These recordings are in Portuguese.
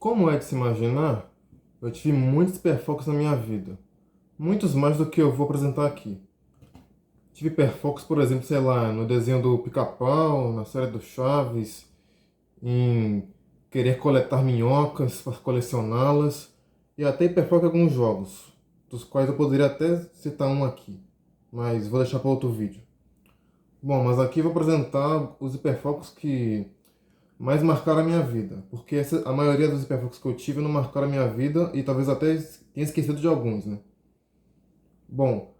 Como é de se imaginar, eu tive muitos hiperfocos na minha vida. Muitos mais do que eu vou apresentar aqui. Tive hiperfocos, por exemplo, sei lá, no desenho do Pica-Pau, na série do Chaves, em querer coletar minhocas para colecioná-las, e até hiperfoco em alguns jogos, dos quais eu poderia até citar um aqui, mas vou deixar para outro vídeo. Bom, mas aqui eu vou apresentar os hiperfocos que mais marcaram a minha vida, porque a maioria dos hiperfocos que eu tive não marcaram a minha vida e talvez até tenha esquecido de alguns, né? Bom,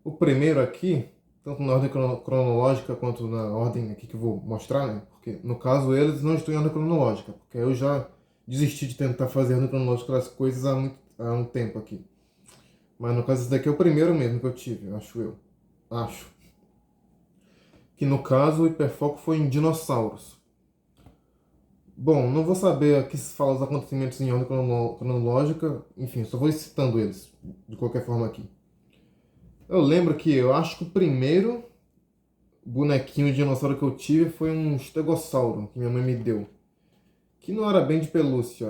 o primeiro aqui, tanto na ordem cronológica quanto na ordem aqui que eu vou mostrar, né? Porque no caso eles não estão em ordem cronológica, porque eu já desisti de tentar fazer ordem cronológica das coisas há um tempo aqui. Mas no caso esse daqui é o primeiro mesmo que eu tive, acho eu. Acho. Que no caso o hiperfoco foi em dinossauros. Bom, não vou saber aqui se fala os acontecimentos em ordem cronológica, enfim, só vou citando eles, de qualquer forma aqui. Eu lembro que eu acho que o primeiro bonequinho de dinossauro que eu tive foi um estegossauro que minha mãe me deu. Que não era bem de pelúcia,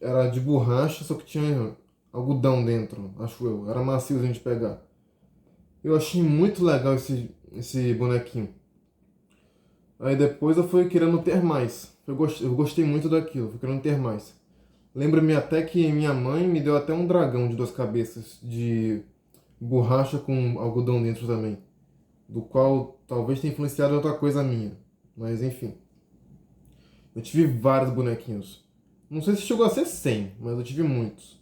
era de borracha, só que tinha algodão dentro, acho eu. Era maciozinho de pegar. Eu achei muito legal esse bonequinho. Aí depois eu fui querendo ter mais. Eu gostei muito daquilo, fui querendo ter mais. Lembro-me até que minha mãe me deu até um dragão de duas cabeças, de borracha com algodão dentro também. Do qual talvez tenha influenciado outra coisa minha. Mas enfim. Eu tive vários bonequinhos. Não sei se chegou a ser 100, mas eu tive muitos.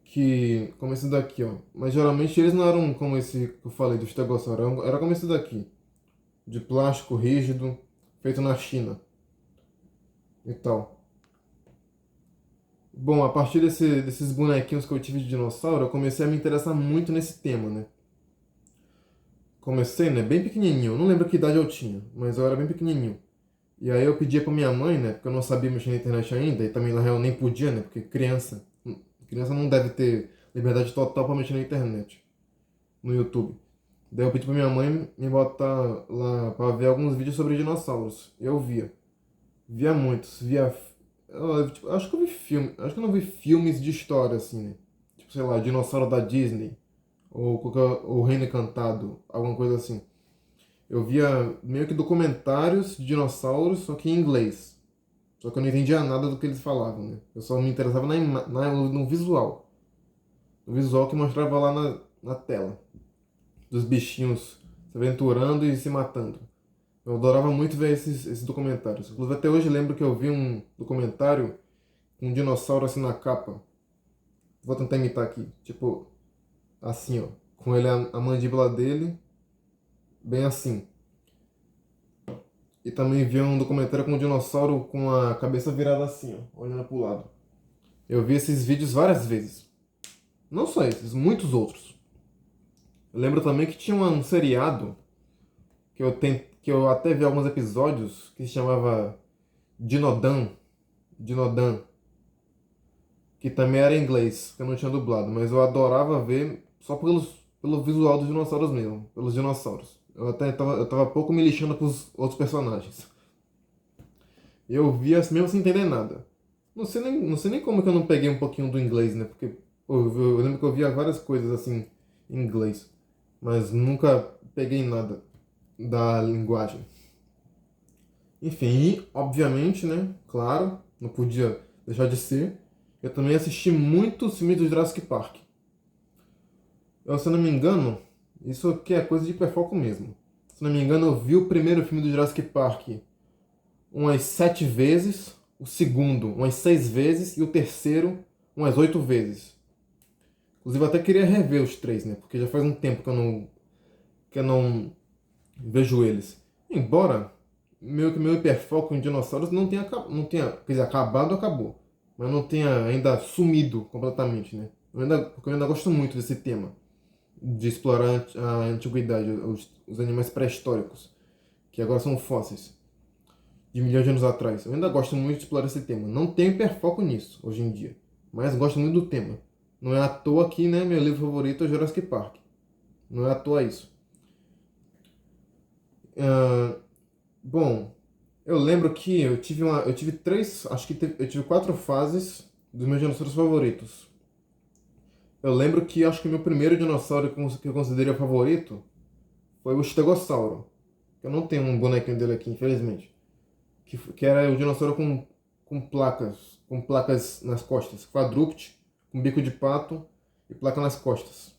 Que, como esse daqui, ó. Mas geralmente eles não eram como esse que eu falei, do Stegossauro. Era como esse daqui. De plástico rígido, feito na China. E tal. Bom, a partir desses bonequinhos que eu tive de dinossauro, eu comecei a me interessar muito nesse tema, né? Comecei, né, bem pequenininho. Eu não lembro que idade eu tinha, mas eu era bem pequenininho. E aí eu pedia pra minha mãe, né, porque eu não sabia mexer na internet ainda, e também na real nem podia, né, porque criança não deve ter liberdade total pra mexer na internet, no YouTube. Daí eu pedi pra minha mãe me botar lá pra ver alguns vídeos sobre dinossauros. Eu via muitos, tipo, acho que eu vi filme, acho que eu não vi filmes de história assim, né? Tipo, sei lá, Dinossauro da Disney, ou o Reino Encantado, alguma coisa assim. Eu via meio que documentários de dinossauros, só que em inglês. Só que eu não entendia nada do que eles falavam, né? Eu só me interessava no visual. No visual que mostrava lá na tela. Dos bichinhos se aventurando e se matando. Eu adorava muito ver esses documentários. Inclusive até hoje lembro que eu vi um documentário com um dinossauro assim na capa. Vou tentar imitar aqui. Tipo, assim, ó. Com ele, a mandíbula dele, bem assim. E também vi um documentário com um dinossauro com a cabeça virada assim, ó, olhando pro lado. Eu vi esses vídeos várias vezes. Não só esses, muitos outros. Eu lembro também que tinha um seriado que eu até vi alguns episódios que se chamava Dinodan, Dinodan, que também era em inglês, que eu não tinha dublado, mas eu adorava ver só pelo visual dos dinossauros mesmo, pelos dinossauros. Eu tava pouco me lixando pros outros personagens. Eu via mesmo sem entender nada. Não sei nem como que eu não peguei um pouquinho do inglês, né? Porque pô, eu lembro que eu via várias coisas assim em inglês, mas nunca peguei nada da linguagem. Enfim, e, obviamente, né? Claro, não podia deixar de ser. Eu também assisti muitos filmes do Jurassic Park. Eu, se eu não me engano, isso aqui é coisa de hiperfoco mesmo. Se não me engano, eu vi o primeiro filme do Jurassic Park umas 7 vezes, o segundo umas 6 vezes e o terceiro umas 8 vezes. Inclusive, eu até queria rever os três, né? Porque já faz um tempo que eu não vejo eles. Embora meio que meu hiperfoco em dinossauros não tenha, quer dizer, acabado, acabou. Mas não tenha ainda sumido completamente, né? Porque eu ainda gosto muito desse tema. De explorar a antiguidade, os animais pré-históricos. Que agora são fósseis. De milhões de anos atrás. Eu ainda gosto muito de explorar esse tema. Não tenho hiperfoco nisso, hoje em dia. Mas gosto muito do tema. Não é à toa que, né, meu livro favorito é Jurassic Park. Não é à toa isso. Ah, bom, Eu lembro que eu tive três, acho que eu tive quatro fases dos meus dinossauros favoritos. Eu lembro que acho que meu primeiro dinossauro que eu considerei favorito foi o Estegossauro. Eu não tenho um bonequinho dele aqui, infelizmente. Que era o dinossauro com placas nas costas. Quadrúpede, com bico de pato e placa nas costas.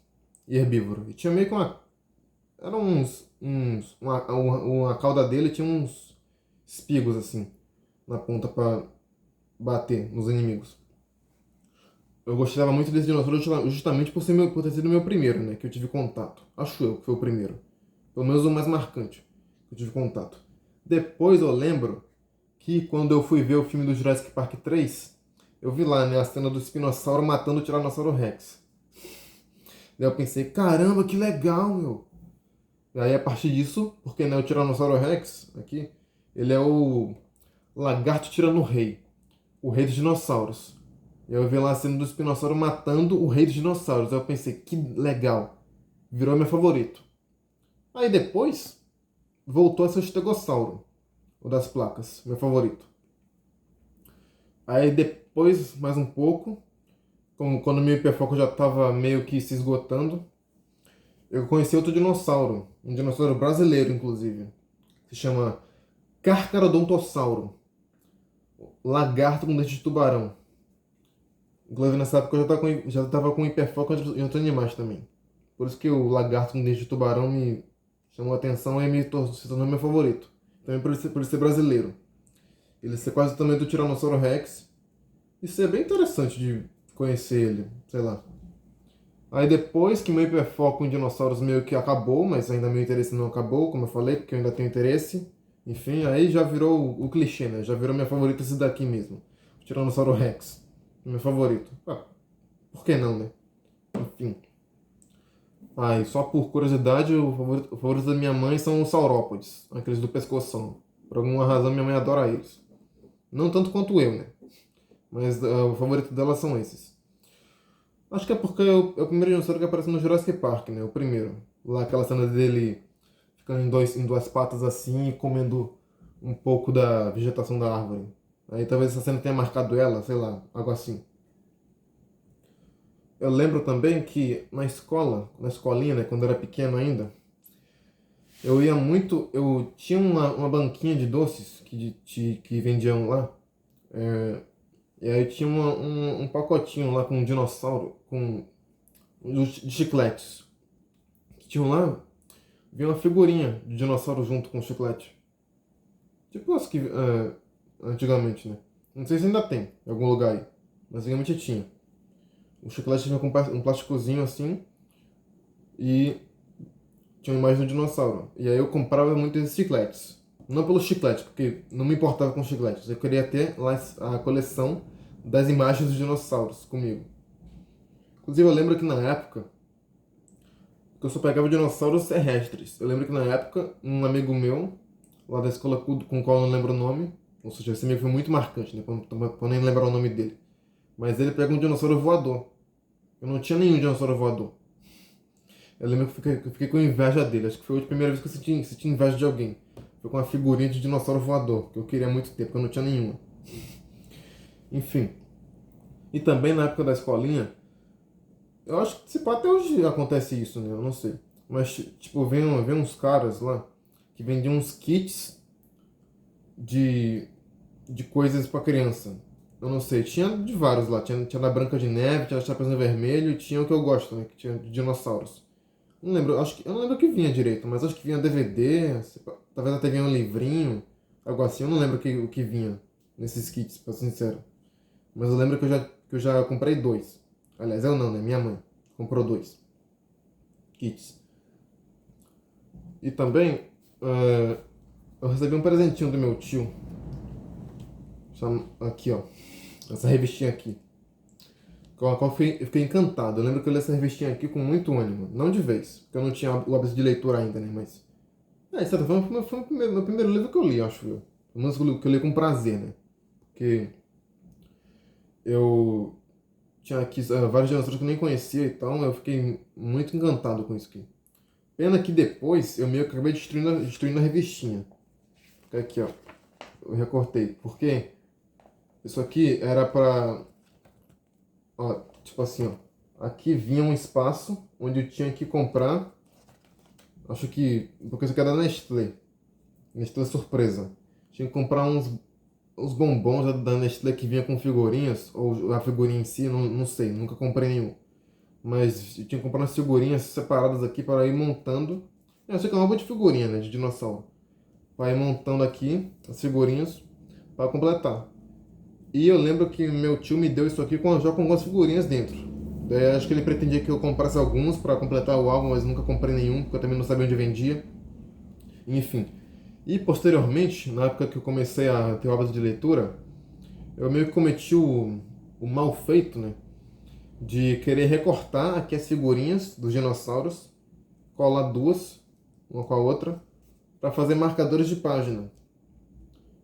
E herbívoro. E tinha meio que uma. Eram uma cauda dele tinha uns espigos assim na ponta para bater nos inimigos. Eu gostava muito desse dinossauro justamente por ter sido meu primeiro, né? Que eu tive contato. Acho eu que foi o primeiro. Pelo menos o mais marcante que eu tive contato. Depois eu lembro que quando eu fui ver o filme do Jurassic Park 3, eu vi lá, né, a cena do espinossauro matando o Tiranossauro Rex. Daí eu pensei, caramba, que legal, meu. E aí a partir disso, porque né, o Tiranossauro Rex, aqui, ele é o lagarto tirano-rei, o rei dos dinossauros. E eu vi lá a cena do espinossauro matando o rei dos dinossauros. Aí eu pensei, que legal. Virou meu favorito. Aí depois, voltou a ser o Estegossauro, o das placas, meu favorito. Aí depois, mais um pouco, quando o meu hiperfoco já estava meio que se esgotando, eu conheci outro dinossauro, um dinossauro brasileiro, inclusive. Se chama Carcharodontossauro, lagarto com dente de tubarão. Inclusive nessa época eu já tava com hiperfoco em outros animais também. Por isso que o lagarto com dente de tubarão me chamou a atenção e se tornou meu favorito. Também por ele ser brasileiro. Ele ser quase o tamanho do Tiranossauro Rex. Isso é bem interessante de conhecer ele, sei lá. Aí depois que meu hiperfoco em dinossauros meio que acabou, mas ainda meu interesse não acabou, como eu falei, porque eu ainda tenho interesse. Enfim, aí já virou o clichê, né? Já virou minha favorita esse daqui mesmo. O Tiranossauro Rex. Meu favorito. Ah, por que não, né? Enfim. Ah, e só por curiosidade, o favorito da minha mãe são os saurópodes, aqueles do pescoção. Por alguma razão minha mãe adora eles. Não tanto quanto eu, né? Mas o favorito dela são esses. Acho que é porque é o primeiro dinossauro que aparece no Jurassic Park, né? O primeiro. Lá aquela cena dele ficando em duas patas assim e comendo um pouco da vegetação da árvore. Aí talvez essa cena tenha marcado ela, sei lá, algo assim. Eu lembro também que na escola, na escolinha, né, quando eu era pequeno ainda, eu ia muito. Eu tinha uma banquinha de doces que vendiam lá. É, e aí tinha um pacotinho lá com um dinossauro, com de chicletes. Que tinham lá, vinha uma figurinha de dinossauro junto com o chiclete. Tipo as que antigamente, né? Não sei se ainda tem, em algum lugar aí. Mas antigamente tinha. O chiclete vinha com um plásticozinho assim e tinha uma imagem do dinossauro. E aí eu comprava muito esses chicletes. Não pelo chiclete, porque não me importava com chicletes. Eu queria ter lá a coleção das imagens dos dinossauros comigo. Inclusive eu lembro que na época que eu só pegava dinossauros terrestres. Eu lembro que na época um amigo meu, lá da escola com o qual eu não lembro o nome, ou seja, esse amigo foi muito marcante, né? Pra nem lembrar o nome dele. Mas ele pegou um dinossauro voador. Eu não tinha nenhum dinossauro voador. Eu lembro que eu fiquei com inveja dele. Acho que foi a primeira vez que eu senti inveja de alguém. Foi com uma figurinha de dinossauro voador, que eu queria há muito tempo, porque eu não tinha nenhuma. Enfim. E também na época da escolinha, eu acho que se pá, até hoje acontece isso, né? Eu não sei. Mas, tipo, vem uns caras lá que vendiam uns kits de, de coisas pra criança. Eu não sei, tinha de vários lá. Tinha da Branca de Neve, tinha da Chapeuzinho Vermelho e tinha o que eu gosto, né? Que tinha de dinossauros. Não lembro, eu não lembro o que vinha direito, mas acho que vinha DVD, talvez até vinha um livrinho, algo assim. Eu não lembro o que vinha nesses kits, pra ser sincero. Mas eu lembro que eu já comprei dois. Aliás, eu não, né? Minha mãe comprou dois kits. E também, eu recebi um presentinho do meu tio. Aqui, ó. Essa revistinha aqui. Com a qual eu fiquei encantado. Eu lembro que eu li essa revistinha aqui com muito ânimo. Não de vez, porque eu não tinha o hábito de leitura ainda, né? Mas. De certa forma, foi meu primeiro livro que eu li, acho eu. Pelo menos que eu li com prazer, né? Porque eu tinha aqui vários dinossauros que eu nem conhecia e tal. Eu fiquei muito encantado com isso aqui. Pena que depois eu meio que acabei destruindo a revistinha. Fica aqui, ó. eu recortei. Porque isso aqui era pra... Ó, tipo assim, ó. Aqui vinha um espaço onde eu tinha que comprar. Acho que... Porque isso aqui é da Nestlé. Nestlé surpresa. Tinha que comprar uns bombons da Nestlé que vinha com figurinhas. Ou a figurinha em si, não sei. Nunca comprei nenhum. Mas eu tinha que comprar umas figurinhas separadas aqui para ir montando. Eu sei que é uma boa de figurinha, né? De dinossauro. Para ir montando aqui as figurinhas para completar. E eu lembro que meu tio me deu isso aqui já com algumas figurinhas dentro. Daí acho que ele pretendia que eu comprasse alguns para completar o álbum, mas nunca comprei nenhum, porque eu também não sabia onde vendia. Enfim. E posteriormente, na época que eu comecei a ter o hábito de leitura, eu meio que cometi o mal feito, né? De querer recortar aqui as figurinhas dos dinossauros, colar duas, uma com a outra, para fazer marcadores de página.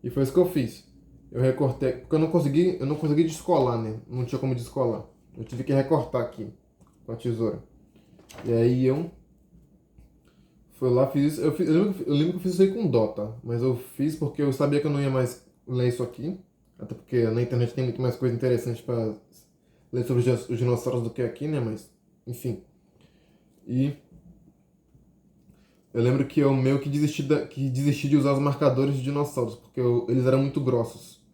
E foi isso que eu fiz. Eu recortei, porque eu não consegui descolar, né? Não tinha como descolar. Eu tive que recortar aqui com a tesoura. E aí eu fui lá, fiz isso. Eu lembro que eu fiz isso aí com dó, tá? Mas eu fiz porque eu sabia que eu não ia mais ler isso aqui. Até porque na internet tem muito mais coisa interessante para ler sobre os dinossauros do que aqui, né? Mas, enfim. E eu lembro que eu meio que desisti de usar os marcadores de dinossauros, porque eles eram muito grossos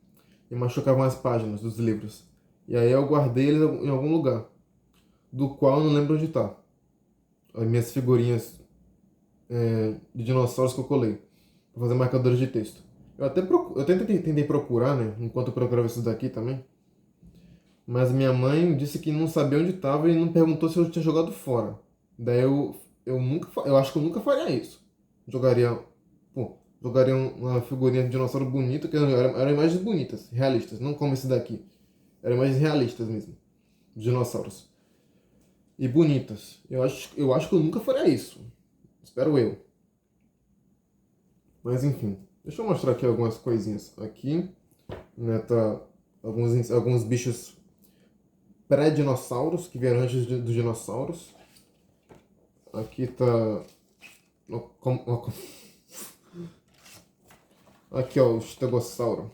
e machucavam as páginas dos livros. E aí eu guardei eles em algum lugar, do qual eu não lembro onde está. As minhas figurinhas de dinossauros que eu colei, para fazer marcadores de texto. Eu até tentei procurar, né, enquanto eu procurava isso daqui também, mas minha mãe disse que não sabia onde estava e não perguntou se eu tinha jogado fora. Daí eu acho que eu nunca faria isso. Jogaria, pô, jogaria uma figurinha de dinossauro bonita, que eram imagens bonitas, realistas, não como esse daqui. Eram imagens realistas mesmo, de dinossauros. E bonitas. Eu acho que eu nunca faria isso. Espero eu. Mas enfim, deixa eu mostrar aqui algumas coisinhas. Aqui, né, tá alguns bichos pré-dinossauros, que vieram antes dos dinossauros. Aqui tá... Aqui, ó, o estegossauro.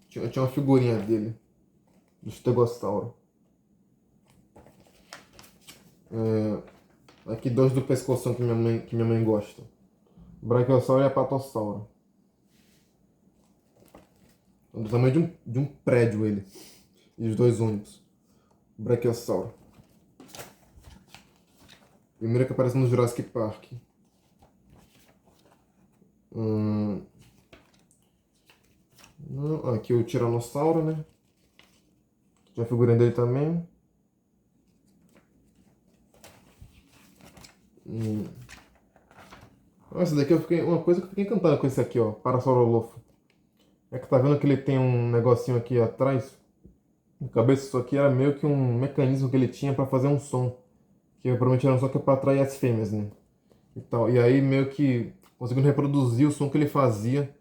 Tinha uma figurinha dele, do estegossauro. Aqui dois do pescoção que minha mãe gosta. O brachiosauro e a patossauro. É do tamanho de um prédio ele. E os dois únicos. O brachiosauro. Primeiro que aparece no Jurassic Park. Aqui o tiranossauro, né? Tinha a figurinha dele também. Esse daqui uma coisa que eu fiquei encantado com esse aqui, ó. Parasaurolopho. É que tá vendo que ele tem um negocinho aqui atrás? Na cabeça, isso aqui era meio que um mecanismo que ele tinha para fazer um som. Que provavelmente era um som que é para atrair as fêmeas, né? E tal. E aí meio que conseguindo reproduzir o som que ele fazia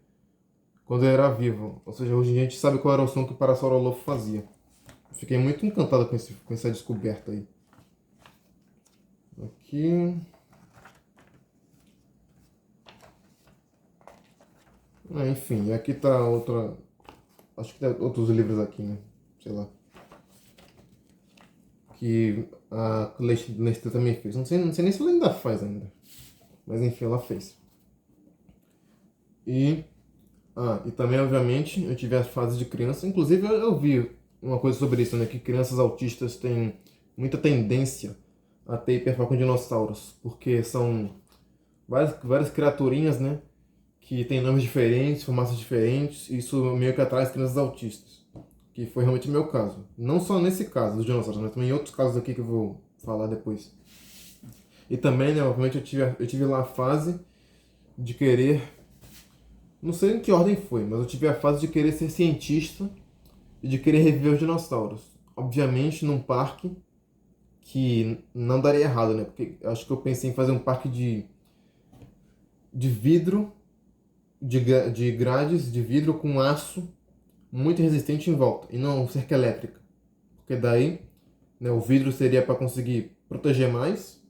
quando ele era vivo. Ou seja, hoje em dia a gente sabe qual era o som que o Parasaurolopho fazia. Fiquei muito encantado com essa descoberta aí. Aqui. Enfim, aqui tá outra. Acho que tem outros livros aqui, né? Sei lá. Que a Nestlé também fez. Não sei nem se ela ainda faz ainda. Mas enfim, ela fez. E também, obviamente, eu tive a fase de criança. Inclusive, eu vi uma coisa sobre isso, né? Que crianças autistas têm muita tendência a ter hiperfoco em dinossauros. Porque são várias criaturinhas, né? Que têm nomes diferentes, formatos diferentes. E isso meio que atrai as crianças autistas. Que foi realmente o meu caso. Não só nesse caso dos dinossauros, mas também em outros casos aqui que eu vou falar depois. E também, né? Obviamente, eu tive lá a fase de querer... Não sei em que ordem foi, mas eu tive a fase de querer ser cientista e de querer reviver os dinossauros. Obviamente num parque que não daria errado, né? Porque acho que eu pensei em fazer um parque de vidro, de grades de vidro com aço muito resistente em volta e não cerca elétrica. Porque daí, né, o vidro seria para conseguir proteger mais,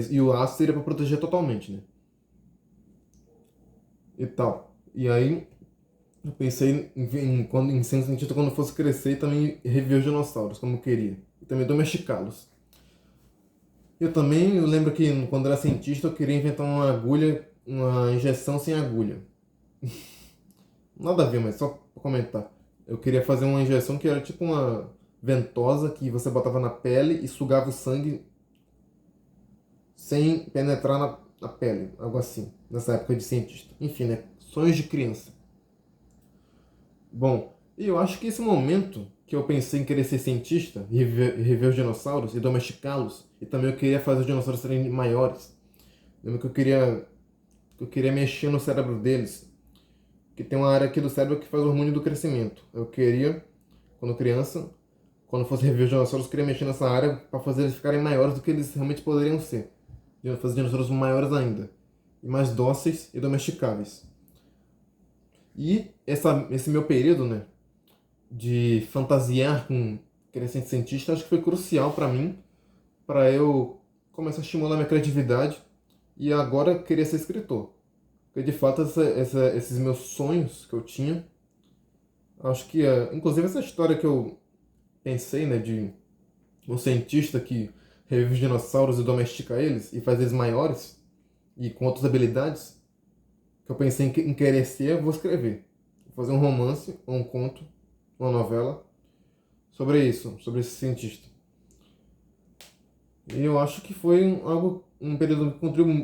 e o aço seria para proteger totalmente, né? E tal. E aí eu pensei em ser um cientista quando eu fosse crescer e também rever os dinossauros, como eu queria. E também domesticá-los. Eu lembro que quando era cientista eu queria inventar uma agulha, uma injeção sem agulha. Nada a ver, mas só pra comentar. Eu queria fazer uma injeção que era tipo uma ventosa que você botava na pele e sugava o sangue sem penetrar na pele, algo assim, nessa época de cientista. Enfim, né? Sonhos de criança. Bom, e eu acho que esse momento que eu pensei em querer ser cientista, rever os dinossauros e domesticá-los, e também eu queria fazer os dinossauros serem maiores. Lembra que eu queria mexer no cérebro deles, que tem uma área aqui do cérebro que faz o hormônio do crescimento. Eu queria, quando criança, quando fosse rever os dinossauros, eu queria mexer nessa área para fazer eles ficarem maiores do que eles realmente poderiam ser. Fazer dinossauros maiores ainda, e mais dóceis e domesticáveis. E esse meu período, né, de fantasiar com crescente cientista, acho que foi crucial para eu começar a estimular minha criatividade e agora querer ser escritor. Porque de fato esses meus sonhos que eu tinha, acho que, inclusive essa história que eu pensei, né, de um cientista que revive os dinossauros e domestica eles e faz eles maiores e com outras habilidades, que eu pensei em querer ser, eu vou escrever. Vou fazer um romance, ou um conto, uma novela sobre isso, sobre esse cientista. E eu acho que foi um período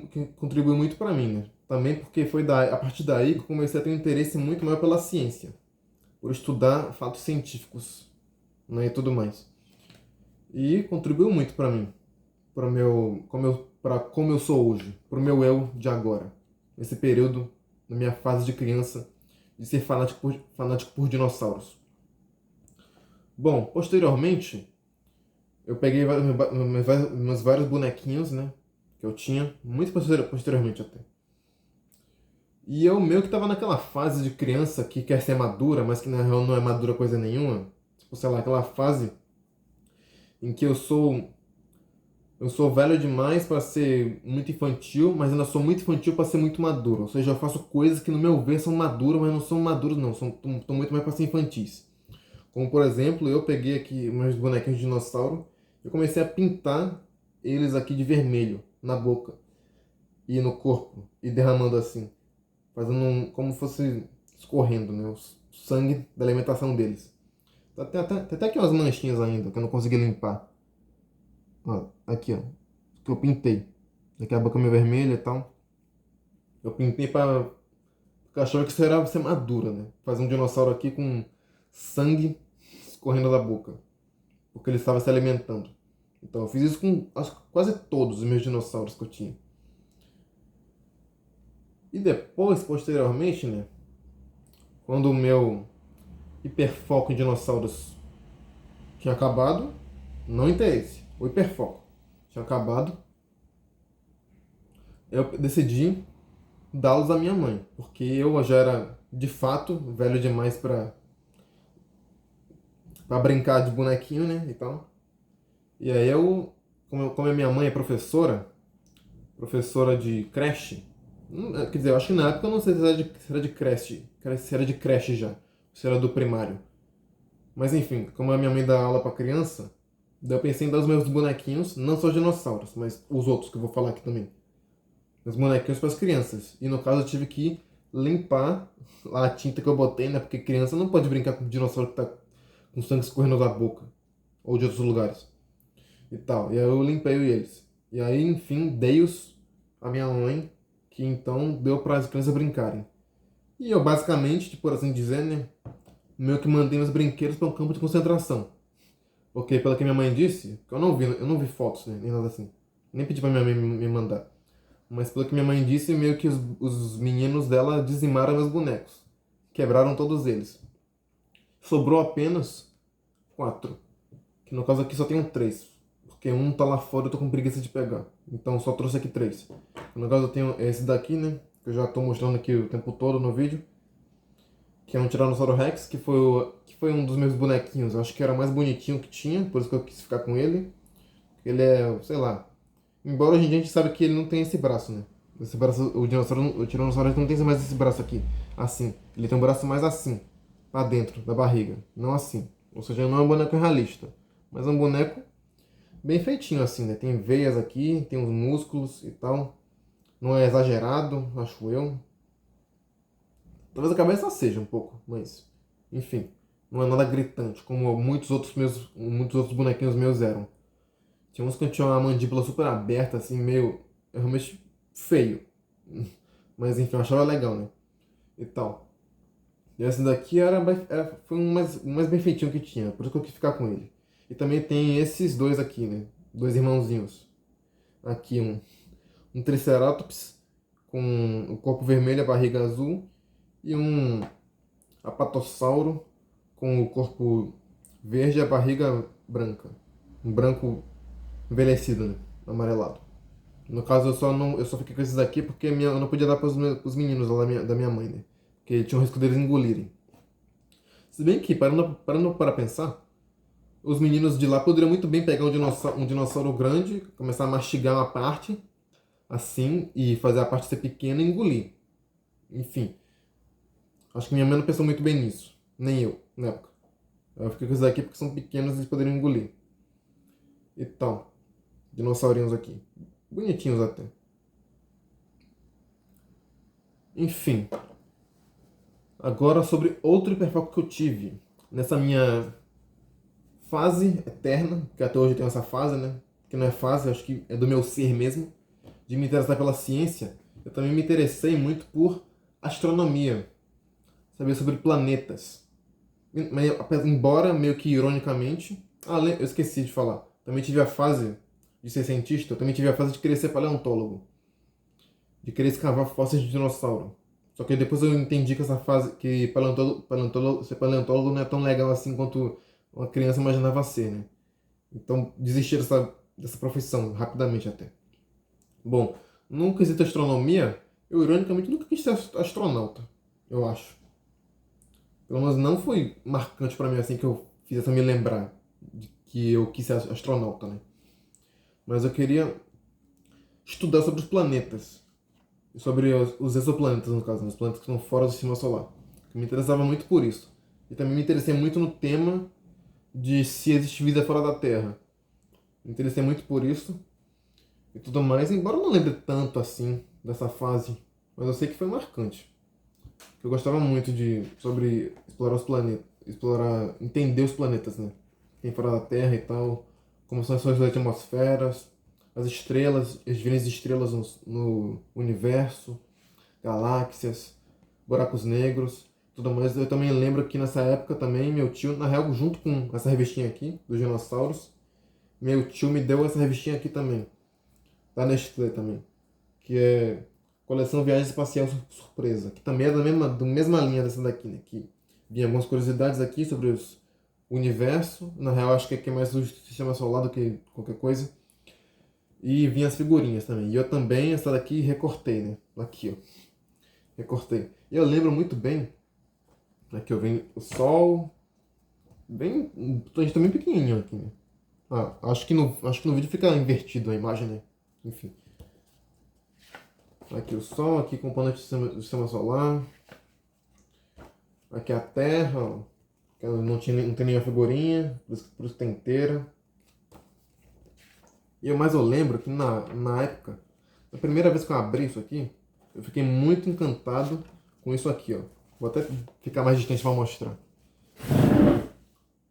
que contribuiu muito para mim, né? Também porque foi a partir daí que eu comecei a ter um interesse muito maior pela ciência, por estudar fatos científicos, né, e tudo mais. E contribuiu muito para mim, para como eu sou hoje, para o meu eu de agora. Nesse período, na minha fase de criança, de ser fanático por dinossauros. Bom, posteriormente, eu peguei meus vários bonequinhos, né? Que eu tinha, muito posteriormente até. E eu meio que tava naquela fase de criança que quer ser madura, mas que na real não é madura coisa nenhuma. Tipo, sei lá, aquela fase em que eu sou velho demais para ser muito infantil, mas ainda sou muito infantil para ser muito maduro. Ou seja, eu faço coisas que no meu ver são maduras, mas não são maduros não, estão muito mais para ser infantis. Como por exemplo, eu peguei aqui meus bonequinhos de dinossauro e comecei a pintar eles aqui de vermelho na boca e no corpo e derramando assim, fazendo como fosse escorrendo, né, o sangue da alimentação deles. Tem até aqui umas manchinhas ainda que eu não consegui limpar. Ó, aqui ó, que eu pintei. Aqui a boca meio vermelha e tal. Eu pintei para porque eu achava que isso era ser madura, né? Fazer um dinossauro aqui com sangue escorrendo da boca, porque ele estava se alimentando. Então eu fiz isso com quase todos os meus dinossauros que eu tinha. E depois, posteriormente, né, quando o meu hiperfoco em dinossauros tinha acabado, não interesse, o hiperfoco tinha acabado, eu decidi dá-los à minha mãe, porque eu já era de fato velho demais para brincar de bonequinho, né, e tal. E aí como a minha mãe é professora de creche, quer dizer, eu acho que na época eu não sei se era de creche, se era de creche já, se era do primário. Mas enfim, como a minha mãe dá aula para criança, daí eu pensei em dar os meus bonequinhos, não só os dinossauros, mas os outros que eu vou falar aqui também. Os bonequinhos para as crianças. E no caso eu tive que limpar a tinta que eu botei, né? Porque criança não pode brincar com um dinossauro que tá com sangue escorrendo da boca ou de outros lugares e tal. E aí eu limpei eles. E aí, enfim, dei-os à minha mãe, que então deu para as crianças brincarem. E eu basicamente, tipo, por assim dizer, né, meio que mandei meus brinquedos para um campo de concentração. Porque pelo que minha mãe disse, que eu não vi fotos, né, nem nada assim. Nem pedi pra minha mãe me mandar. Mas pelo que minha mãe disse, meio que os meninos dela dizimaram meus bonecos. Quebraram todos eles. Sobrou apenas 4. Que no caso aqui só tenho 3. Porque um tá lá fora e eu tô com preguiça de pegar. Então só trouxe aqui 3. No caso eu tenho esse daqui, né? Que eu já tô mostrando aqui o tempo todo no vídeo. Que é um Tiranossauro Rex, que foi um dos meus bonequinhos. Eu acho que era o mais bonitinho que tinha, por isso que eu quis ficar com ele. Ele é, sei lá. Embora hoje em dia a gente sabe que ele não tem esse braço, né? Esse braço, o tiranossauro não tem mais esse braço aqui, assim. Ele tem um braço mais assim, pra dentro da barriga, não assim. Ou seja, não é um boneco realista, mas é um boneco bem feitinho assim, né? Tem veias aqui, tem uns músculos e tal. Não é exagerado, acho eu. Talvez a cabeça seja um pouco, mas enfim, não é nada gritante, como muitos outros bonequinhos meus eram. Tinha uns que tinham uma mandíbula super aberta, assim, meio realmente feio. Mas enfim, eu achava legal, né? E tal. E esse daqui foi o mais bem feitinho que tinha, por isso que eu quis ficar com ele. E também tem esses dois aqui, né? Dois irmãozinhos. Aqui um Triceratops com o corpo vermelho, a barriga azul. E um Apatossauro com o corpo verde e a barriga branca. Um branco envelhecido, né? Amarelado. No caso, eu só fiquei com esses aqui porque eu não podia dar para os meninos lá da minha mãe, né? Porque tinha o risco deles engolirem. Se bem que, parando para pensar, os meninos de lá poderiam muito bem pegar um dinossauro grande, começar a mastigar uma parte, assim, e fazer a parte ser pequena e engolir. Enfim, acho que minha mãe não pensou muito bem nisso. Nem eu, na época. Eu fiquei com esses aqui porque são pequenos e eles poderiam engolir. E tal. Dinossaurinhos aqui. Bonitinhos até. Enfim. Agora sobre outro hiperfoco que eu tive. Nessa minha fase eterna, que até hoje eu tenho essa fase, né? Que não é fase, acho que é do meu ser mesmo. De me interessar pela ciência. Eu também me interessei muito por astronomia. Saber sobre planetas. Embora meio que ironicamente. Eu esqueci de falar. Também tive a fase de ser cientista. Eu também tive a fase de querer ser paleontólogo. De querer escavar fósseis de dinossauro. Só que depois eu entendi que essa fase, que ser paleontólogo não é tão legal assim quanto uma criança imaginava ser, né? Então desisti dessa profissão, rapidamente até. Bom, no quesito astronomia, eu ironicamente nunca quis ser astronauta, eu acho. Pelo menos não foi marcante pra mim assim que eu fizesse me lembrar de que eu quis ser astronauta, né? Mas eu queria estudar sobre os planetas. Sobre os exoplanetas, no caso, né? Os planetas que estão fora do sistema solar. Eu me interessava muito por isso. E também me interessei muito no tema de se existe vida fora da Terra. Me interessei muito por isso e tudo mais, embora eu não lembre tanto assim dessa fase, mas eu sei que foi marcante. Eu gostava muito sobre explorar os planetas, entender os planetas, né? Que tem fora da Terra e tal, como são as suas atmosferas, as estrelas, as grandes estrelas no universo, galáxias, buracos negros, tudo mais. Eu também lembro que nessa época também meu tio, na real, junto com essa revistinha aqui, dos dinossauros, meu tio me deu essa revistinha aqui também, da Nestlé também, que é Coleção Viagem Espacial Surpresa, que também é da mesma linha dessa daqui, né? Que vinha algumas curiosidades aqui sobre o universo, na real acho que aqui é mais o sistema solar do que qualquer coisa, e vinha as figurinhas também. E eu também, essa daqui, recortei, né? Aqui, ó. Recortei. E eu lembro muito bem, aqui eu venho o sol, bem, a gente tá bem pequenininho aqui, né? Acho que no vídeo fica invertido a imagem, né? Enfim. Aqui o Sol, aqui componente do sistema solar. Aqui a Terra, ó. Que não tem nenhuma figurinha, por isso que tem inteira. E eu lembro que na época, a primeira vez que eu abri isso aqui, eu fiquei muito encantado com isso aqui, ó. Vou até ficar mais distante para mostrar.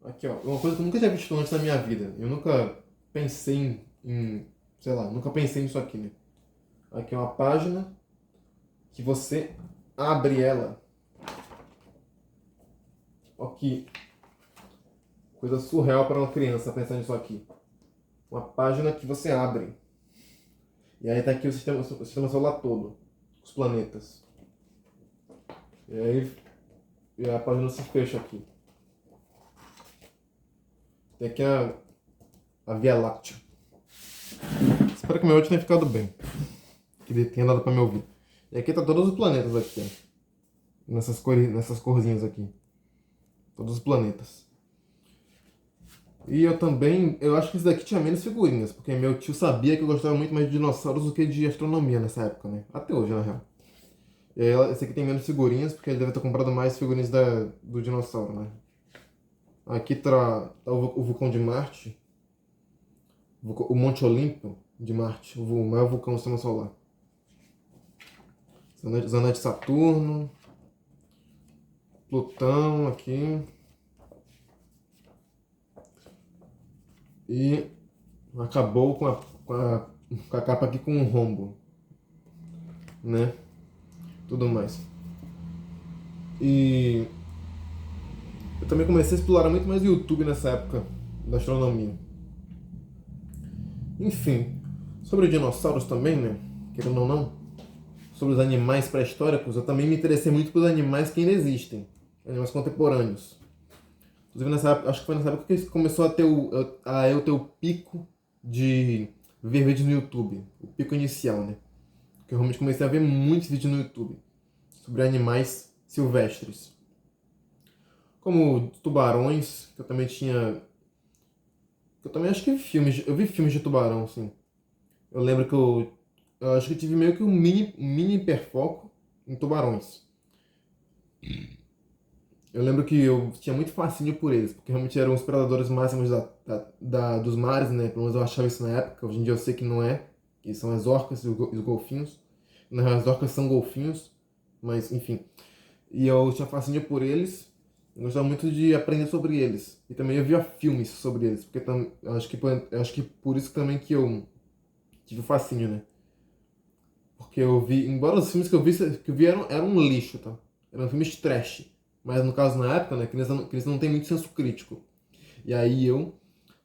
Aqui, ó. Uma coisa que eu nunca tinha visto antes na minha vida. Eu nunca pensei sei lá, nunca pensei nisso aqui, né? Aqui é uma página que você abre ela. Ó, que coisa surreal para uma criança pensar nisso aqui. Uma página que você abre. E aí tá aqui o sistema solar todo. Os planetas. E aí a página se fecha aqui. Tem aqui a Via Láctea. Espero que meu áudio tenha ficado bem. Que ele tenha dado para me ouvir. E aqui tá todos os planetas aqui, ó. Nessas corzinhas aqui. Todos os planetas. E eu também, eu acho que esse daqui tinha menos figurinhas, porque meu tio sabia que eu gostava muito mais de dinossauros do que de astronomia nessa época, né? Até hoje, na real. E aí, esse aqui tem menos figurinhas, porque ele deve ter comprado mais figurinhas do dinossauro, né? Aqui tá o vulcão de Marte, o Monte Olimpo de Marte, o maior vulcão do sistema solar. Os anéis de Saturno, Plutão aqui. E acabou com a capa aqui com um rombo, né? Tudo mais. E eu também comecei a explorar muito mais o YouTube nessa época da astronomia. Enfim, sobre dinossauros também, né? Querendo ou não, sobre os animais pré-históricos, eu também me interessei muito pelos animais que ainda existem, animais contemporâneos. Inclusive, nessa época, acho que foi nessa época que começou a ter eu ter o pico de ver vídeos no YouTube, o pico inicial, né? Que eu realmente comecei a ver muitos vídeos no YouTube sobre animais silvestres. Como tubarões, que eu também tinha. Eu também acho que vi filmes. Eu vi filmes de tubarão, assim. Eu lembro que eu acho que eu tive meio que um mini hiperfoco em tubarões. Eu lembro que eu tinha muito fascínio por eles, porque realmente eram os predadores máximos dos mares, né? Pelo menos eu achava isso na época. Hoje em dia eu sei que não é, que são as orcas e os golfinhos. Na real, as orcas são golfinhos, mas enfim. E eu tinha fascínio por eles. Eu gostava muito de aprender sobre eles. E também eu via filmes sobre eles, porque eu acho que por isso também que eu tive fascínio, né? Porque eu vi, embora os filmes que eu vi eram um lixo, tá? Eram filmes trash. Mas no caso, na época, né, criança não tem muito senso crítico. E aí eu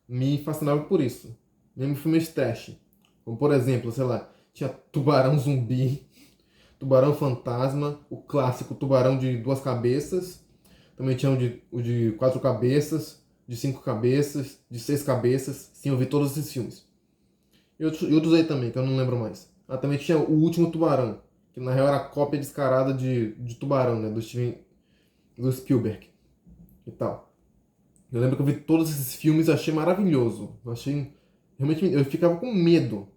me fascinava por isso. Mesmo filmes trash. Como por exemplo, sei lá, tinha Tubarão Zumbi, Tubarão Fantasma, o clássico Tubarão de duas cabeças. Também tinha o de quatro cabeças, de cinco cabeças, de seis cabeças. Sim, eu vi todos esses filmes. E outros aí também, que eu não lembro mais. Ah, também tinha O Último Tubarão, que na real era a cópia descarada de Tubarão, né? Do Spielberg e tal. Eu lembro que eu vi todos esses filmes e achei maravilhoso. Eu achei. Realmente eu ficava com medo.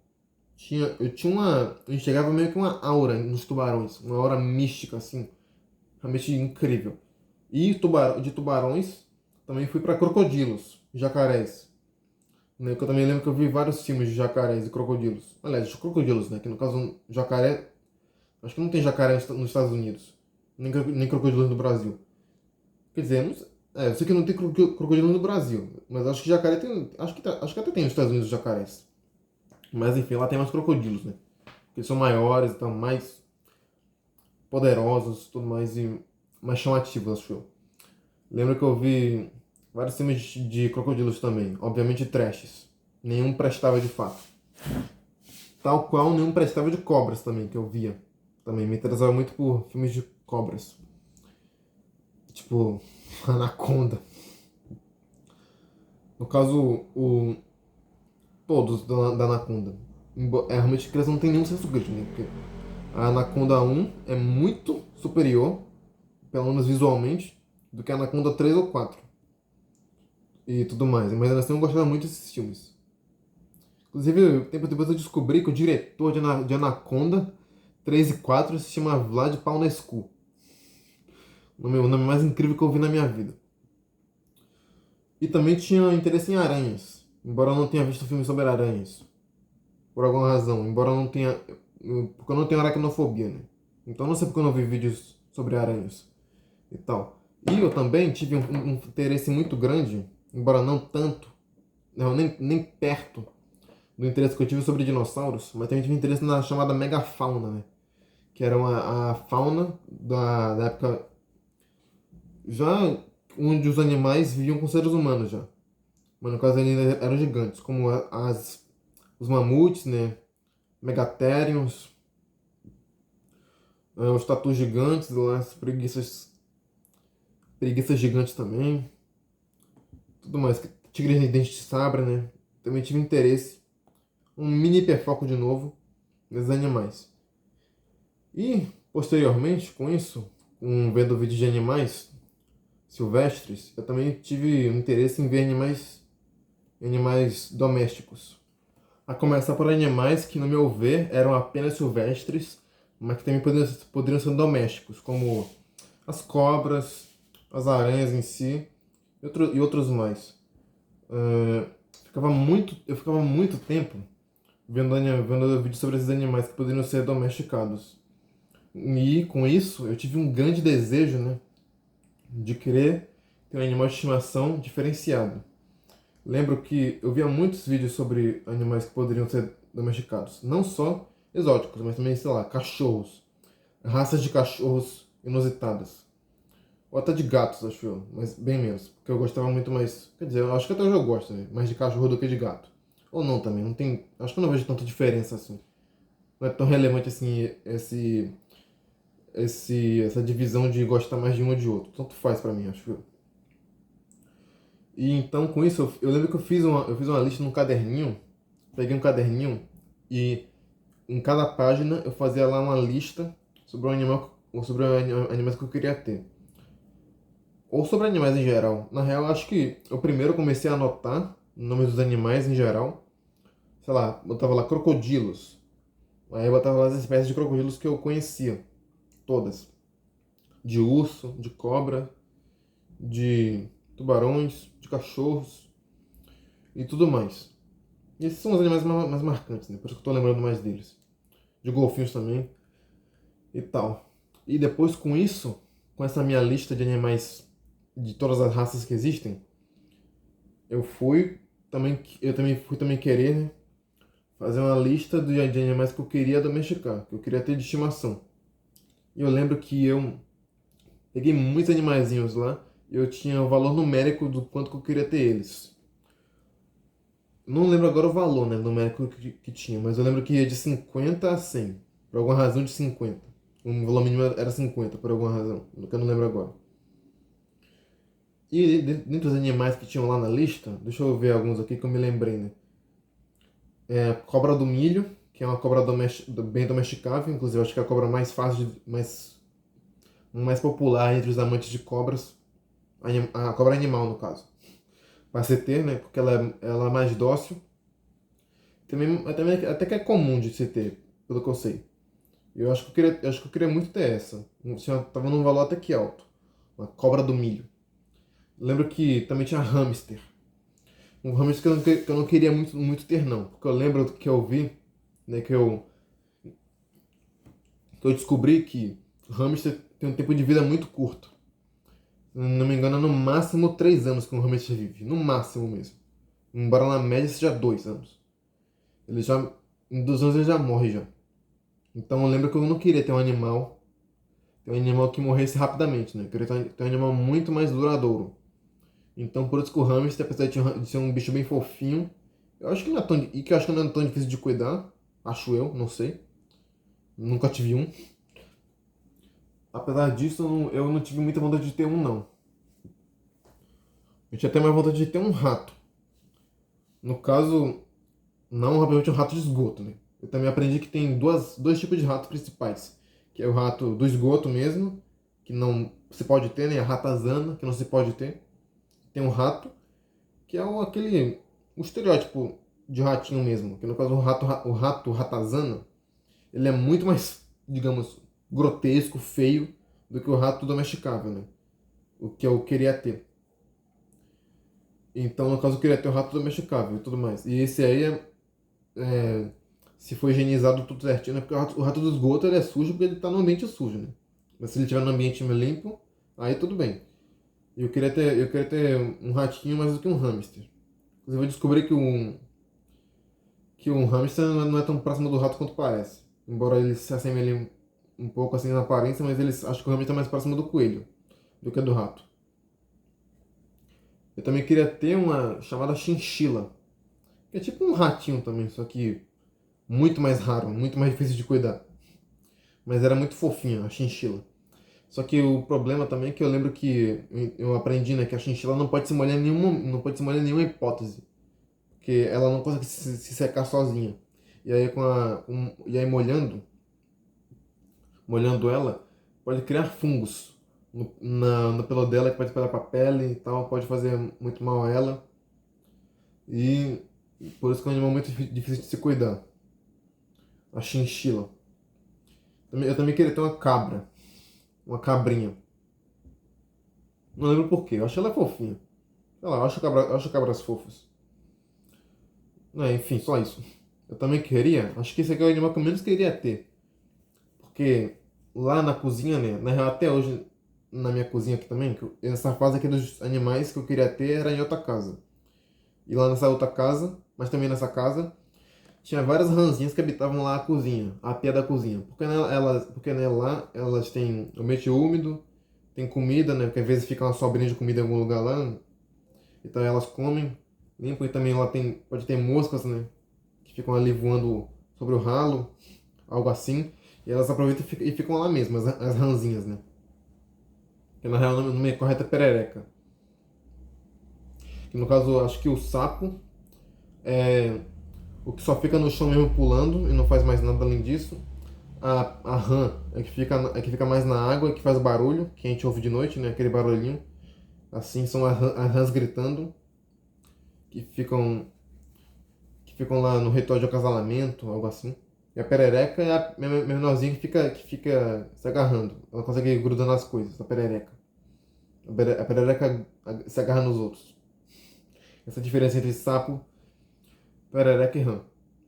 Eu enxergava meio que uma aura nos tubarões, uma aura mística, assim, realmente incrível. E de tubarões, também fui para crocodilos, jacarés. Né? Que eu também lembro que eu vi vários filmes de jacarés e crocodilos. Aliás, de crocodilos, né? Que no caso, jacaré. Acho que não tem jacaré nos Estados Unidos. Nem crocodilos no Brasil. Quer dizer, não sei, eu sei que não tem crocodilo no Brasil. Mas acho que jacaré tem. Acho que até tem nos Estados Unidos jacarés. Mas enfim, lá tem mais crocodilos, né? Porque eles são maiores, então mais poderosos, tudo mais e mais chamativos, acho eu. Lembro que eu vi vários filmes de crocodilos também, obviamente trashes. Nenhum prestava de fato. Tal qual nenhum prestava de cobras também, que eu via. Também me interessava muito por filmes de cobras. Tipo, Anaconda. No caso, todos da Anaconda. Realmente que eles não têm nenhum senso crítico, né? Porque a Anaconda 1 é muito superior, pelo menos visualmente, do que a Anaconda 3 ou 4 e tudo mais. Mas ainda assim eu gostava muito desses filmes. Inclusive, tempo depois eu descobri que o diretor de Anaconda 3 e 4 se chama Vlad Paunescu. O nome mais incrível que eu vi na minha vida. E também tinha interesse em aranhas, embora eu não tenha visto filme sobre aranhas. Por alguma razão, embora eu não tenha. Porque eu não tenho aracnofobia, né? Então eu não sei porque eu não vi vídeos sobre aranhas e tal. E eu também tive um interesse muito grande, embora não tanto, não, nem perto do interesse que eu tive sobre dinossauros, mas também tive interesse na chamada megafauna, né? Que era a fauna da época já onde os animais viviam com seres humanos já. Mas no caso eles eram gigantes, como os mamutes, né? Megatheriums, os tatus gigantes, lá, as preguiças gigantes também. Tudo mais. Tigres de dente de sabre, né? Também tive interesse. Um mini hiperfoco de novo nesses animais. E, posteriormente, com isso, vendo vídeos de animais silvestres, eu também tive um interesse em ver animais e animais domésticos. A começar por animais que, no meu ver, eram apenas silvestres, mas que também poderiam ser domésticos, como as cobras, as aranhas em si e outros mais. Eh, eu ficava muito tempo vendo vídeos sobre esses animais que poderiam ser domesticados. E com isso eu tive um grande desejo, né, de querer ter um animal de estimação diferenciado. Lembro que eu via muitos vídeos sobre animais que poderiam ser domesticados, não só exóticos, mas também, sei lá, cachorros, raças de cachorros inusitadas. Ou até de gatos, acho eu, mas bem menos, porque eu gostava muito mais. Quer dizer, eu acho que até hoje eu gosto, né? Mais de cachorro do que de gato. Ou não também, não tem. Acho que eu não vejo tanta diferença assim. Não é tão relevante assim essa divisão de gostar mais de um ou de outro. Tanto faz pra mim, acho eu. E então com isso, eu lembro que eu fiz uma lista num caderninho. Peguei um caderninho e em cada página eu fazia lá uma lista sobre o animal, ou sobre animais que eu queria ter. Ou sobre animais em geral. Na real, acho que eu primeiro comecei a anotar nomes dos animais em geral. Sei lá, botava lá crocodilos. Aí eu botava lá as espécies de crocodilos que eu conhecia. Todas. De urso, de cobra, de tubarões, de cachorros e tudo mais. E esses são os animais mais marcantes, né? Por isso que eu tô lembrando mais deles. De golfinhos também e tal. E depois com isso, com essa minha lista de animais de todas as raças que existem, eu também fui também querer, né, fazer uma lista de animais que eu queria domesticar, que eu queria ter de estimação. E eu lembro que eu peguei muitos animaizinhos lá e eu tinha o valor numérico do quanto que eu queria ter eles. Não lembro agora o valor, né, numérico que tinha, mas eu lembro que ia de 50 a 100, por alguma razão de 50. O valor mínimo era 50, por alguma razão, que eu não lembro agora. E dentre os animais que tinham lá na lista, deixa eu ver alguns aqui que eu me lembrei, né? É, cobra do milho, que é uma cobra bem domesticável, inclusive acho que é a cobra mais fácil, mais popular entre os amantes de cobras, a cobra animal no caso. Para se ter, né? Porque ela é mais dócil, também até que é comum de se ter, pelo que eu sei. Acho que eu queria muito ter essa. Tava num valor até que alto. Uma cobra do milho. Lembro que também tinha hamster. Um hamster que eu não queria muito ter não, porque eu lembro que eu vi, né, que eu descobri que o hamster tem um tempo de vida muito curto. Se não me engano, é no máximo 3 anos que um hamster vive. No máximo mesmo. Embora na média seja 2 anos. Ele já. Em 2 anos ele já morre já. Então eu lembro que eu não queria ter um animal. Ter um animal que morresse rapidamente, né? Eu queria ter um animal muito mais duradouro. Então por isso que o hamster, apesar de ser um bicho bem fofinho, eu acho que não é tão. E que eu acho que não é tão difícil de cuidar. Acho eu, não sei. Nunca tive um. Apesar disso, eu não tive muita vontade de ter um, não. Eu tinha até mais vontade de ter um rato. No caso, não obviamente um rato de esgoto, né? Eu também aprendi que tem dois tipos de ratos principais. Que é o rato do esgoto mesmo, que não se pode ter, né? A ratazana, que não se pode ter. Tem um rato, que é o estereótipo de ratinho mesmo. Que no caso o rato ratazana, ele é muito mais, digamos, grotesco, feio, do que o rato domesticável, né? O que eu queria ter. Então, no caso, eu queria ter o rato domesticável e tudo mais. E esse aí se for higienizado tudo certinho, né? Porque o rato do esgoto ele é sujo porque ele tá no ambiente sujo, né? Mas se ele estiver no ambiente limpo, aí tudo bem. E eu queria ter um ratinho mais do que um hamster. Inclusive, eu descobri que um hamster não é tão próximo do rato quanto parece. Embora ele se assemelhe um pouco assim na aparência, mas eles acho que o hamster é mais próximo do coelho do que do rato. Eu também queria ter uma chamada chinchila, que é tipo um ratinho também, só que muito mais raro, muito mais difícil de cuidar. Mas era muito fofinha a chinchila. Só que o problema também é que eu lembro que eu aprendi, né, que a chinchila não pode se molhar em não pode se molhar em nenhuma hipótese, porque ela não consegue se secar sozinha. E aí e aí molhando ela, pode criar fungos no pelo dela que pode espalhar pra pele e tal, pode fazer muito mal a ela. E por isso que é um animal muito difícil de se cuidar. A chinchila. Eu também queria ter uma cabra. Uma cabrinha. Não lembro por quê. Eu acho ela fofinha. Sei lá, eu acho cabras fofas. Enfim, só isso. Eu também queria. Acho que esse aqui é o animal que eu menos queria ter. Porque lá na cozinha, né? Na real, até hoje, na minha cozinha aqui também, essa fase aqui dos animais que eu queria ter era em outra casa. E lá nessa outra casa, mas também nessa casa, tinha várias ranzinhas que habitavam lá a cozinha, a pia da cozinha. Porque né, lá elas têm ambiente úmido, tem comida, né? Porque às vezes fica uma sobrinha de comida em algum lugar lá. Então elas comem, limpam e também lá pode ter moscas, né? Que ficam ali voando sobre o ralo, algo assim. E elas aproveitam e ficam lá mesmo, as ranzinhas, né? Que na real o nome correto é perereca. Que no caso, acho que o sapo é o que só fica no chão mesmo pulando e não faz mais nada além disso. A rã é que fica mais na água, que faz barulho, que a gente ouve de noite, né? Aquele barulhinho. Assim são as rãs gritando, que ficam, que ficam lá no ritual de acasalamento, algo assim. E a perereca é a menorzinha que fica se agarrando. Ela consegue grudar nas coisas, a perereca. A perereca se agarra nos outros. Essa diferença entre sapo, perereca e rã.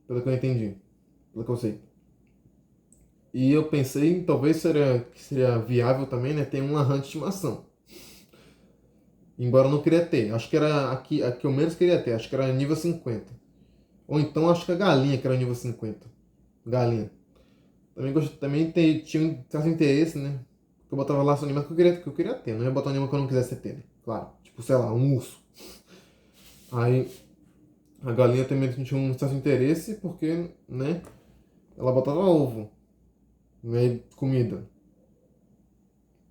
Pelo que eu entendi. Pelo que eu sei. E eu pensei, talvez que seria viável também, né? Ter uma rã de estimação. Embora eu não queria ter. Acho que era a que eu menos queria ter. Acho que era nível 50. Ou então acho que a galinha que era nível 50. Galinha. Tinha um certo interesse, né? Que eu botava lá só animais que eu queria ter. Não ia botar nenhuma que eu não quisesse ter, né? Claro. Tipo, sei lá, um urso. Aí a galinha também tinha um certo interesse porque, né? Ela botava ovo. Né? Comida.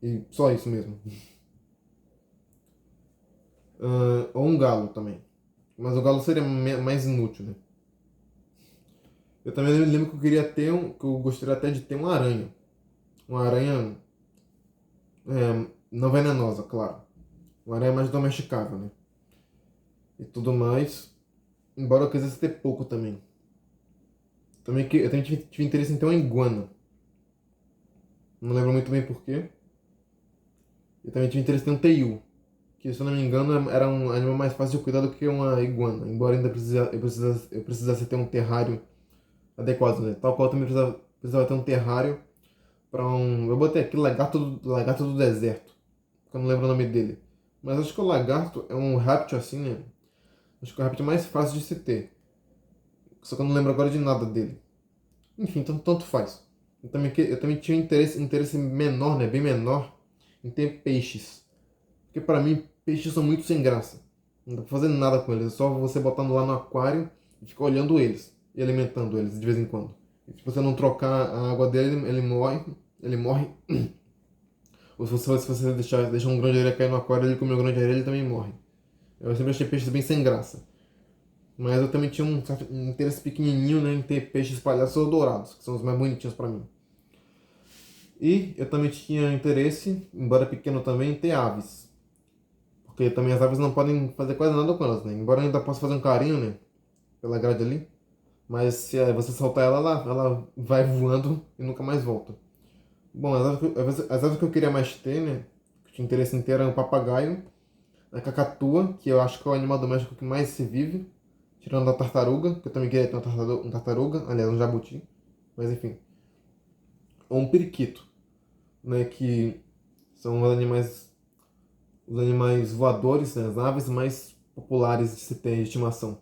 E só isso mesmo. Ou um galo também. Mas o galo seria mais inútil, né? Eu também lembro que eu queria ter que eu gostaria até de ter uma aranha. Uma aranha não venenosa, claro. Uma aranha mais domesticável, né? E tudo mais. Embora eu quisesse ter pouco também. Eu também tive interesse em ter uma iguana. Não lembro muito bem porquê. Eu também tive interesse em ter um teiu. Que, se eu não me engano, era um animal mais fácil de cuidar do que uma iguana. Embora ainda eu precisasse ter um terrário adequado, né? Tal qual eu também precisava ter um terrário para um. Eu botei aqui lagarto do deserto. Que eu não lembro o nome dele. Mas acho que o lagarto é um réptil assim, né? Acho que é o réptil mais fácil de se ter. Só que eu não lembro agora de nada dele. Enfim, então tanto faz. Eu também tinha interesse menor, né? Bem menor, em ter peixes. Porque pra mim, peixes são muito sem graça. Não dá pra fazer nada com eles. É só você botando lá no aquário e ficar olhando eles. E alimentando eles de vez em quando. E se você não trocar a água dele, ele morre. Ele morre. Ou se você deixar um grão de areia cair no aquário, ele comer o grão de areia, ele também morre. Eu sempre achei peixes bem sem graça. Mas eu também tinha um certo interesse pequenininho, né, em ter peixes palhaços ou dourados, que são os mais bonitinhos pra mim. E eu também tinha interesse, embora pequeno também, em ter aves. Porque também as aves não podem fazer quase nada com elas, né? Embora eu ainda possa fazer um carinho, né, pela grade ali. Mas se você soltar ela, ela vai voando e nunca mais volta. Bom, as aves que eu queria mais ter, né, que eu tinha interesse em ter, era um papagaio, a cacatua, que eu acho que é o animal doméstico que mais se vive. Tirando a tartaruga, que eu também queria ter uma tartaruga, aliás, um jabuti, mas enfim. Ou um periquito, né, que são os animais voadores, né, as aves mais populares de se ter de estimação.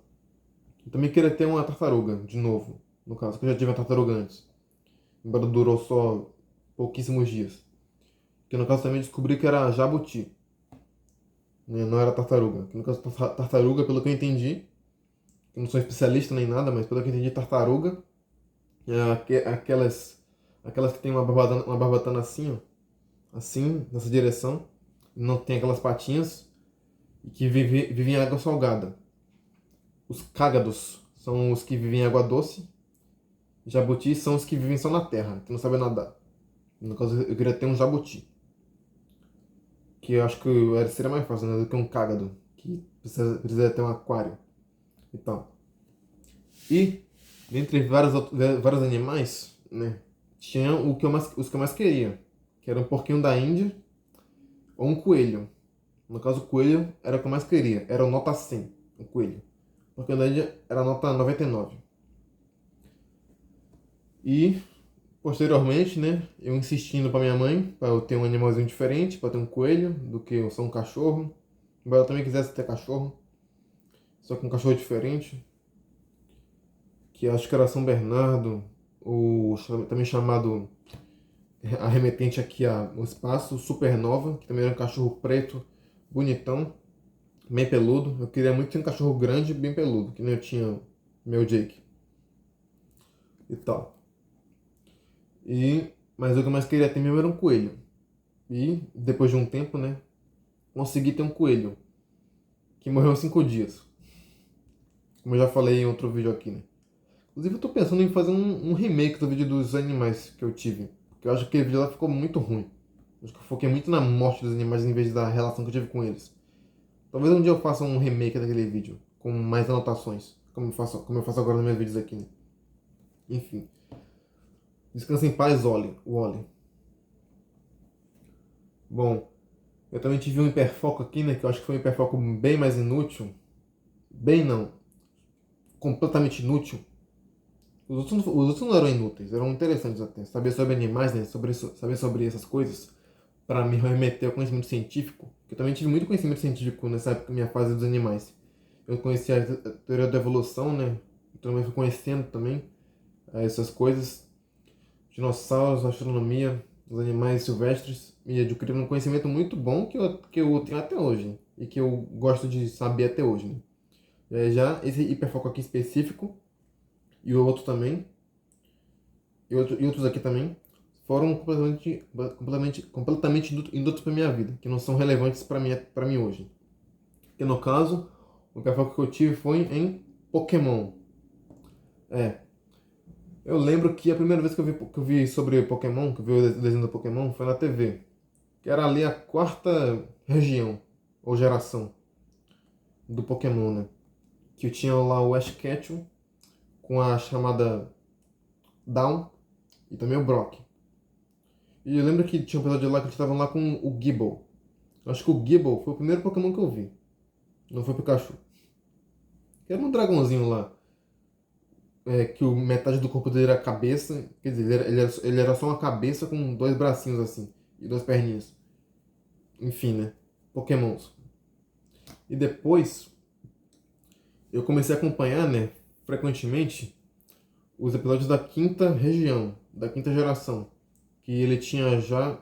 Eu também queria ter uma tartaruga, de novo, no caso, que eu já tive uma tartaruga antes, embora durou só pouquíssimos dias. Que no caso também descobri que era jabuti, né, não era tartaruga. Que no caso tartaruga, pelo que eu entendi, eu não sou especialista nem nada, mas pelo que eu entendi, tartaruga aquelas que tem uma barbatana assim, ó, assim, nessa direção, não tem aquelas patinhas e que vivem em água salgada. Os cágados são os que vivem em água doce, jabutis são os que vivem só na terra, que não sabem nadar. No caso, eu queria ter um jabuti, que eu acho que seria mais fácil, né, do que um cágado, que precisa ter um aquário. e tal. E, dentre vários animais, né, tinha os que eu mais queria, que era um porquinho da Índia ou um coelho. No caso, o coelho era o que eu mais queria, era o nota 100, o coelho. O porquinho da Índia era a nota 99. E, posteriormente, né, eu insistindo para minha mãe, para eu ter um animalzinho diferente, para ter um coelho, do que eu só um cachorro. Embora eu também quisesse ter cachorro, só que um cachorro diferente, que acho que era São Bernardo, também chamado arremetente aqui ao espaço, Supernova, que também era um cachorro preto, bonitão, bem peludo. Eu queria muito ter um cachorro grande, bem peludo, que nem eu tinha meu Jake e tal. Mas o que eu mais queria ter mesmo era um coelho. E depois de um tempo, né, consegui ter um coelho, que morreu em 5 dias. Como eu já falei em outro vídeo aqui, né. Inclusive eu tô pensando em fazer um remake do vídeo dos animais que eu tive. Porque eu acho que aquele vídeo lá ficou muito ruim. Acho que eu foquei muito na morte dos animais em vez da relação que eu tive com eles. Talvez um dia eu faça um remake daquele vídeo, com mais anotações. Como eu faço agora nos meus vídeos aqui, né? Enfim. Descansa em paz, Wally. Bom, eu também tive um hiperfoco aqui, né? Que eu acho que foi um hiperfoco bem mais inútil. Bem não. Completamente inútil. Os outros não eram inúteis, eram interessantes até. Saber sobre animais, né? Saber sobre essas coisas, para me remeter ao conhecimento científico. Eu também tive muito conhecimento científico nessa época, minha fase dos animais. Eu conheci a teoria da evolução, né? Então eu fui conhecendo também essas coisas. Dinossauros, astronomia, os animais silvestres. E adquiri um conhecimento muito bom que eu tenho até hoje. E que eu gosto de saber até hoje, né? Já esse hiperfoco aqui específico, e o outro também, e outros aqui também, foram completamente inúteis para minha vida, que não são relevantes para mim hoje. Que no caso, o hiperfoco que eu tive foi em Pokémon. É, eu lembro que a primeira vez que eu vi sobre Pokémon, que eu vi o desenho do Pokémon, foi na TV. Que era ali a quarta região, ou geração, do Pokémon, né? Que eu tinha lá o Ash Ketchum, com a chamada Dawn, e também o Brock. E eu lembro que tinha um episódio lá que eles estavam lá com o Gible. Acho que o Gible foi o primeiro Pokémon que eu vi. Não foi o Pikachu. Que era um dragãozinho lá. Que metade do corpo dele era a cabeça. Quer dizer, ele era só uma cabeça com dois bracinhos assim. E duas perninhas. Enfim, né? Pokémons. E depois eu comecei a acompanhar, né? Frequentemente os episódios da quinta região. Da quinta geração. Que ele tinha já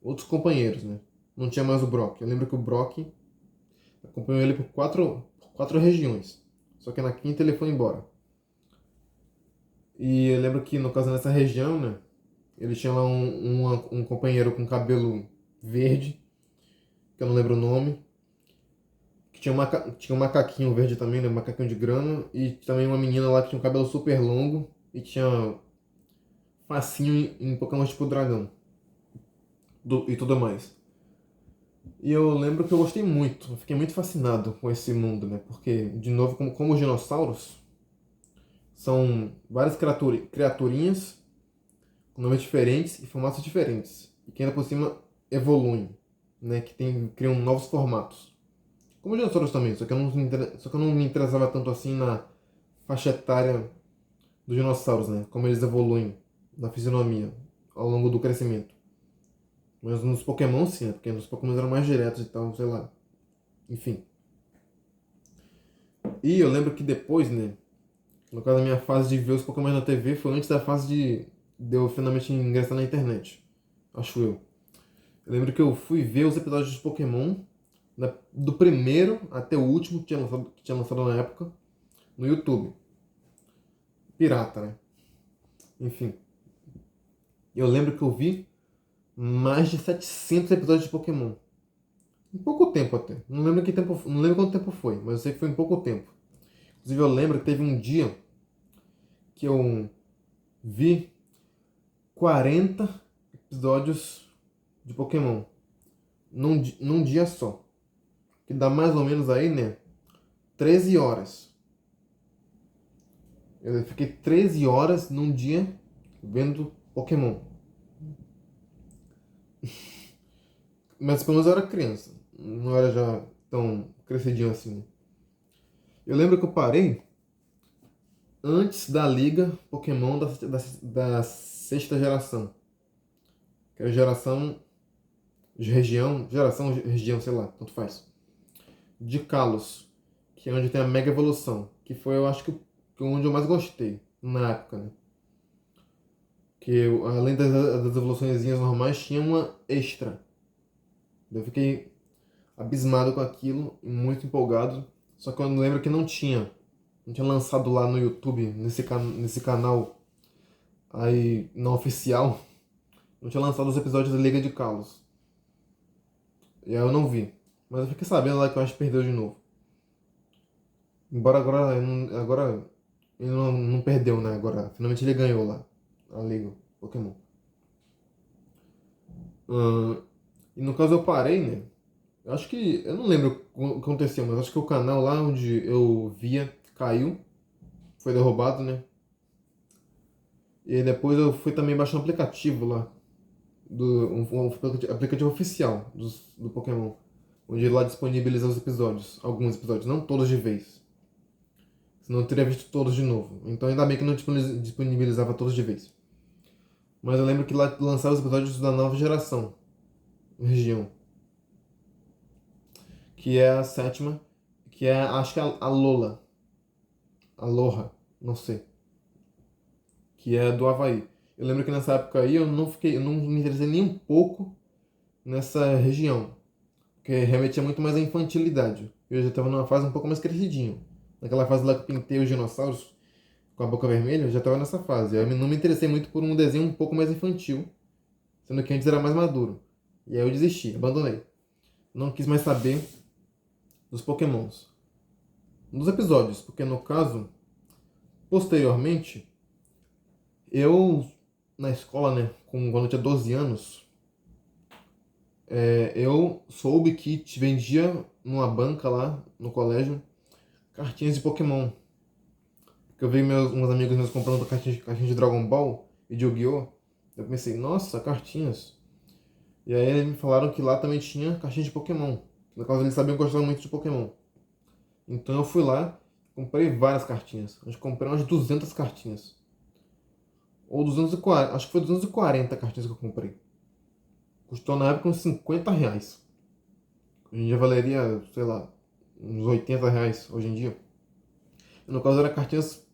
outros companheiros, né? Não tinha mais o Brock. Eu lembro que o Brock acompanhou ele por quatro regiões. Só que na quinta ele foi embora. E eu lembro que, no caso, nessa região, né? Ele tinha lá um companheiro com cabelo verde, que eu não lembro o nome. Que tinha um macaquinho verde também, né? Um macaquinho de grama. E também uma menina lá que tinha um cabelo super longo. E tinha facinho em Pokémon tipo dragão. E tudo mais. E eu lembro que eu gostei muito. Eu fiquei muito fascinado com esse mundo, né? Porque, de novo, como os dinossauros, são várias criaturinhas com nomes diferentes e formatos diferentes. E que ainda por cima evoluem, né? Criam novos formatos. Como os dinossauros também, só que eu não me interessava tanto assim na faixa etária dos dinossauros, né? Como eles evoluem na fisionomia ao longo do crescimento. Mas nos Pokémon sim, né? Porque nos Pokémon eram mais diretos e tal, sei lá. Enfim. E eu lembro que depois, né? No caso, a minha fase de ver os Pokémon na TV foi antes da fase de eu finalmente ingressar na internet. Acho eu. Eu lembro que eu fui ver os episódios de Pokémon, do primeiro até o último que tinha lançado na época, no YouTube. Pirata, né? Enfim. Eu lembro que eu vi mais de 700 episódios de Pokémon. Em pouco tempo até. Não lembro quanto tempo foi, mas eu sei que foi em pouco tempo. Inclusive eu lembro que teve um dia que eu vi 40 episódios de Pokémon num dia só. Que dá mais ou menos aí, né? 13 horas. Eu fiquei 13 horas num dia vendo Pokémon. Mas pelo menos eu era criança. Não era já tão crescidinho assim. Eu lembro que eu parei antes da liga Pokémon da sexta geração. Que era geração, região, sei lá, tanto faz. De Kalos, que é onde tem a Mega Evolução. Que foi, eu acho que onde eu mais gostei na época, né? Além das evoluções normais, tinha uma extra. Eu fiquei abismado com aquilo, muito empolgado. Só que eu lembro que não tinha lançado lá no YouTube, nesse canal aí não oficial, não tinha lançado os episódios da Liga de Kalos. E aí eu não vi. Mas eu fiquei sabendo lá que eu acho que perdeu de novo. Embora agora ele não perdeu, né? Agora, finalmente ele ganhou lá, a Liga Pokémon. Ahn, e no caso eu parei, né? Eu acho que. Eu não lembro o que aconteceu, mas acho que o canal lá onde eu via caiu, foi derrubado, né? E aí depois eu fui também baixar um aplicativo lá, um aplicativo oficial do Pokémon, onde lá disponibiliza os episódios, alguns episódios, não todos de vez. Senão eu teria visto todos de novo. Então ainda bem que não disponibilizava todos de vez. Mas eu lembro que lá lançaram os episódios da nova geração, região, que é a sétima, que é, acho que é a Lola, Aloha, não sei, que é do Havaí. Eu lembro que nessa época aí eu não me interessei nem um pouco nessa região, porque remetia muito mais à infantilidade. Eu já estava numa fase um pouco mais crescidinho. Naquela fase lá que eu pintei os dinossauros com a boca vermelha, eu já estava nessa fase. Aí eu não me interessei muito por um desenho um pouco mais infantil, sendo que antes era mais maduro. E aí eu desisti, abandonei. Não quis mais saber dos Pokémons. Dos episódios, porque no caso, posteriormente, eu na escola, né, quando eu tinha 12 anos, eu soube que te vendia numa banca lá no colégio cartinhas de Pokémon. Porque eu vi uns amigos meus comprando cartinhas de Dragon Ball e de Yu-Gi-Oh! Eu pensei, nossa, cartinhas. E aí eles me falaram que lá também tinha cartinhas de Pokémon. No caso, eles sabiam que eu gostava muito de Pokémon. Então eu fui lá, comprei várias cartinhas. Acho que comprei umas 200 cartinhas. Ou 240, acho que foi 240 cartinhas que eu comprei. Custou na época uns R$ 50. Hoje em dia valeria, sei lá, uns R$ 80 hoje em dia. E no caso era cartinhas,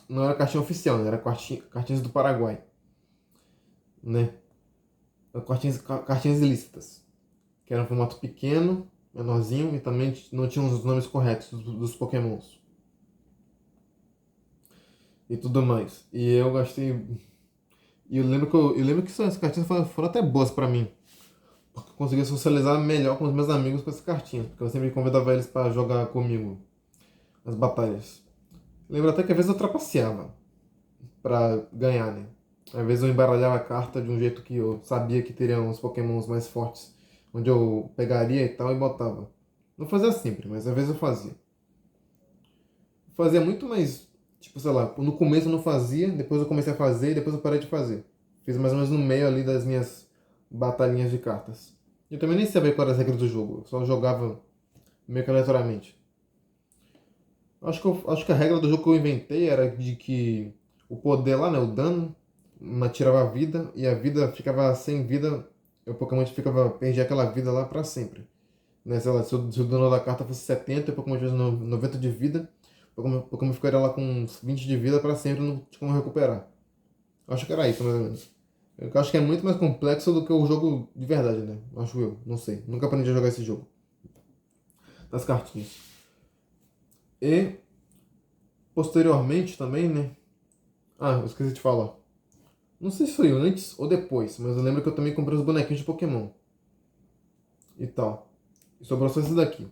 não era cartinha oficial, né? Era cartinhas do Paraguai, né? Cartinhas ilícitas, que era um formato pequeno, menorzinho e também não tinham os nomes corretos dos Pokémons e tudo mais. E eu gastei. E eu lembro que essas cartinhas foram até boas pra mim, porque eu consegui socializar melhor com os meus amigos com essas cartinhas, porque eu sempre convidava eles pra jogar comigo as batalhas. Lembro até que às vezes eu trapaceava pra ganhar, né? Às vezes eu embaralhava a carta de um jeito que eu sabia que teriam uns Pokémons mais fortes, onde eu pegaria e tal e botava. Não fazia sempre, mas às vezes eu fazia. Fazia muito mais, tipo, sei lá, no começo eu não fazia, depois eu comecei a fazer e depois eu parei de fazer. Fiz mais ou menos no meio ali das minhas batalhinhas de cartas. Eu também nem sabia quais eram as regras do jogo, eu só jogava meio que aleatoriamente. Acho que a regra do jogo que eu inventei era de que o poder lá, né, o dano, tirava a vida e a vida ficava sem vida, o Pokémon perdia aquela vida lá pra sempre. Né, sei lá, se o dano da carta fosse 70 e o Pokémon tivesse 90 de vida, o Pokémon ficaria lá com uns 20 de vida pra sempre, não tinha como recuperar. Acho que era isso, mais ou menos. Eu acho que é muito mais complexo do que o jogo de verdade, né? Acho eu, não sei. Nunca aprendi a jogar esse jogo. Das cartinhas. E posteriormente também, né? Ah, eu esqueci de falar. Não sei se foi antes ou depois, mas eu lembro que eu também comprei os bonequinhos de Pokémon e tal. E sobrou só esse daqui,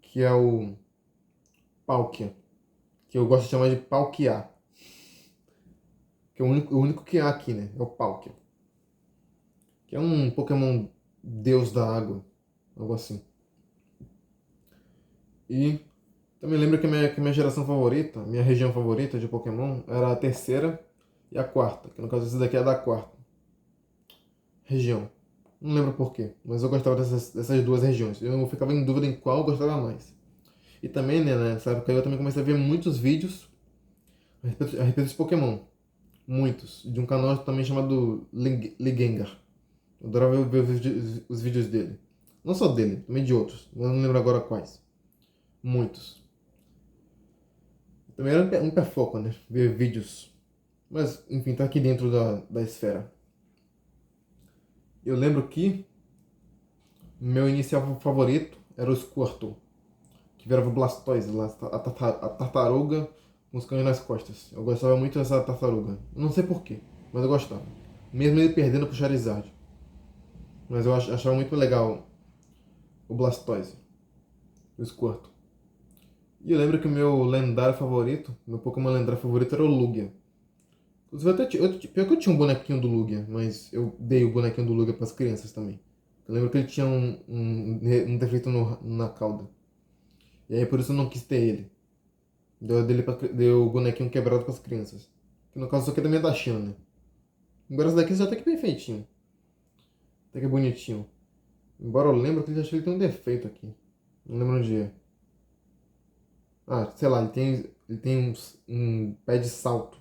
que é o Palkia, que eu gosto de chamar de Palkia, que é o único que há aqui, né? É o Palkia, que é um Pokémon deus da água, algo assim. E Também lembro que a minha geração favorita, minha região favorita de Pokémon era a terceira e a quarta, que no caso esse daqui é da quarta região. Não lembro por quê, mas eu gostava dessas duas regiões. Eu ficava em dúvida em qual eu gostava mais. E também, né, nessa época eu também comecei a ver muitos vídeos a respeito de Pokémon. Muitos. De um canal também chamado Ligengar. Eu adorava ver os vídeos dele. Não só dele, também de outros. Mas eu não lembro agora quais. Muitos. Também era um hiperfoco, né? Ver vídeos. Mas, enfim, tá aqui dentro da esfera. Eu lembro que meu inicial favorito era o Squirtle, que virava o Blastoise, lá, a tartaruga com os canos nas costas. Eu gostava muito dessa tartaruga. Não sei porquê, mas eu gostava. Mesmo ele perdendo pro Charizard. Mas eu achava muito legal o Blastoise, o Squirtle. E eu lembro que o meu lendário favorito, meu Pokémon lendário favorito era o Lugia. Inclusive, pior que eu tinha um bonequinho do Lugia, mas eu dei o bonequinho do Lugia para as crianças também. Eu lembro que ele tinha um defeito na cauda. E aí por isso eu não quis ter ele. Deu o bonequinho quebrado para as crianças. Que no caso isso aqui também é da China, né? Embora esse daqui já tá aqui bem feitinho. Até que bonitinho. Embora eu lembre que ele tem um defeito aqui. Não lembro onde é. Ah, sei lá, ele tem um pé de salto.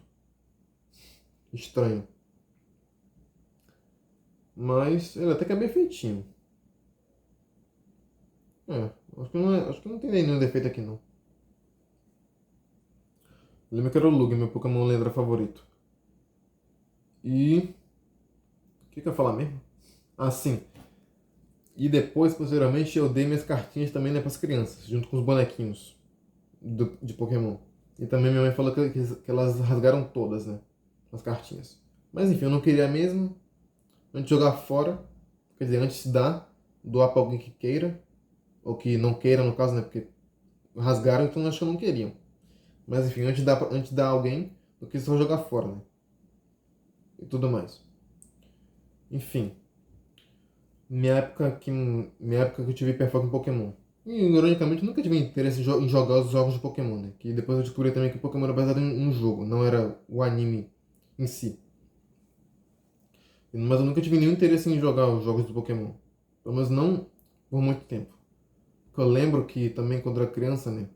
Estranho. Mas ele até que é bem feitinho. É, acho que não tem nenhum defeito aqui não. Lembra que era o Lugia, meu Pokémon lenda favorito. E. O que eu ia falar mesmo? Ah, sim. E depois, posteriormente, eu dei minhas cartinhas também, né, pras crianças, junto com os bonequinhos de Pokémon. E também minha mãe falou que elas rasgaram todas, né? As cartinhas. Mas enfim, eu não queria mesmo. Antes de jogar fora, quer dizer, antes de doar pra alguém que queira, ou que não queira, no caso, né? Porque rasgaram, então acho que não queriam. Mas enfim, antes de dar a alguém, eu quis só jogar fora, né? E tudo mais. Enfim, minha época que eu tive hiperfoco em Pokémon. E ironicamente eu nunca tive interesse em jogar os jogos de Pokémon, né? Que depois eu descobri também que o Pokémon era baseado em um jogo, não era o anime em si. Mas eu nunca tive nenhum interesse em jogar os jogos do Pokémon. Pelo menos não por muito tempo. Porque eu lembro que também quando era criança, né?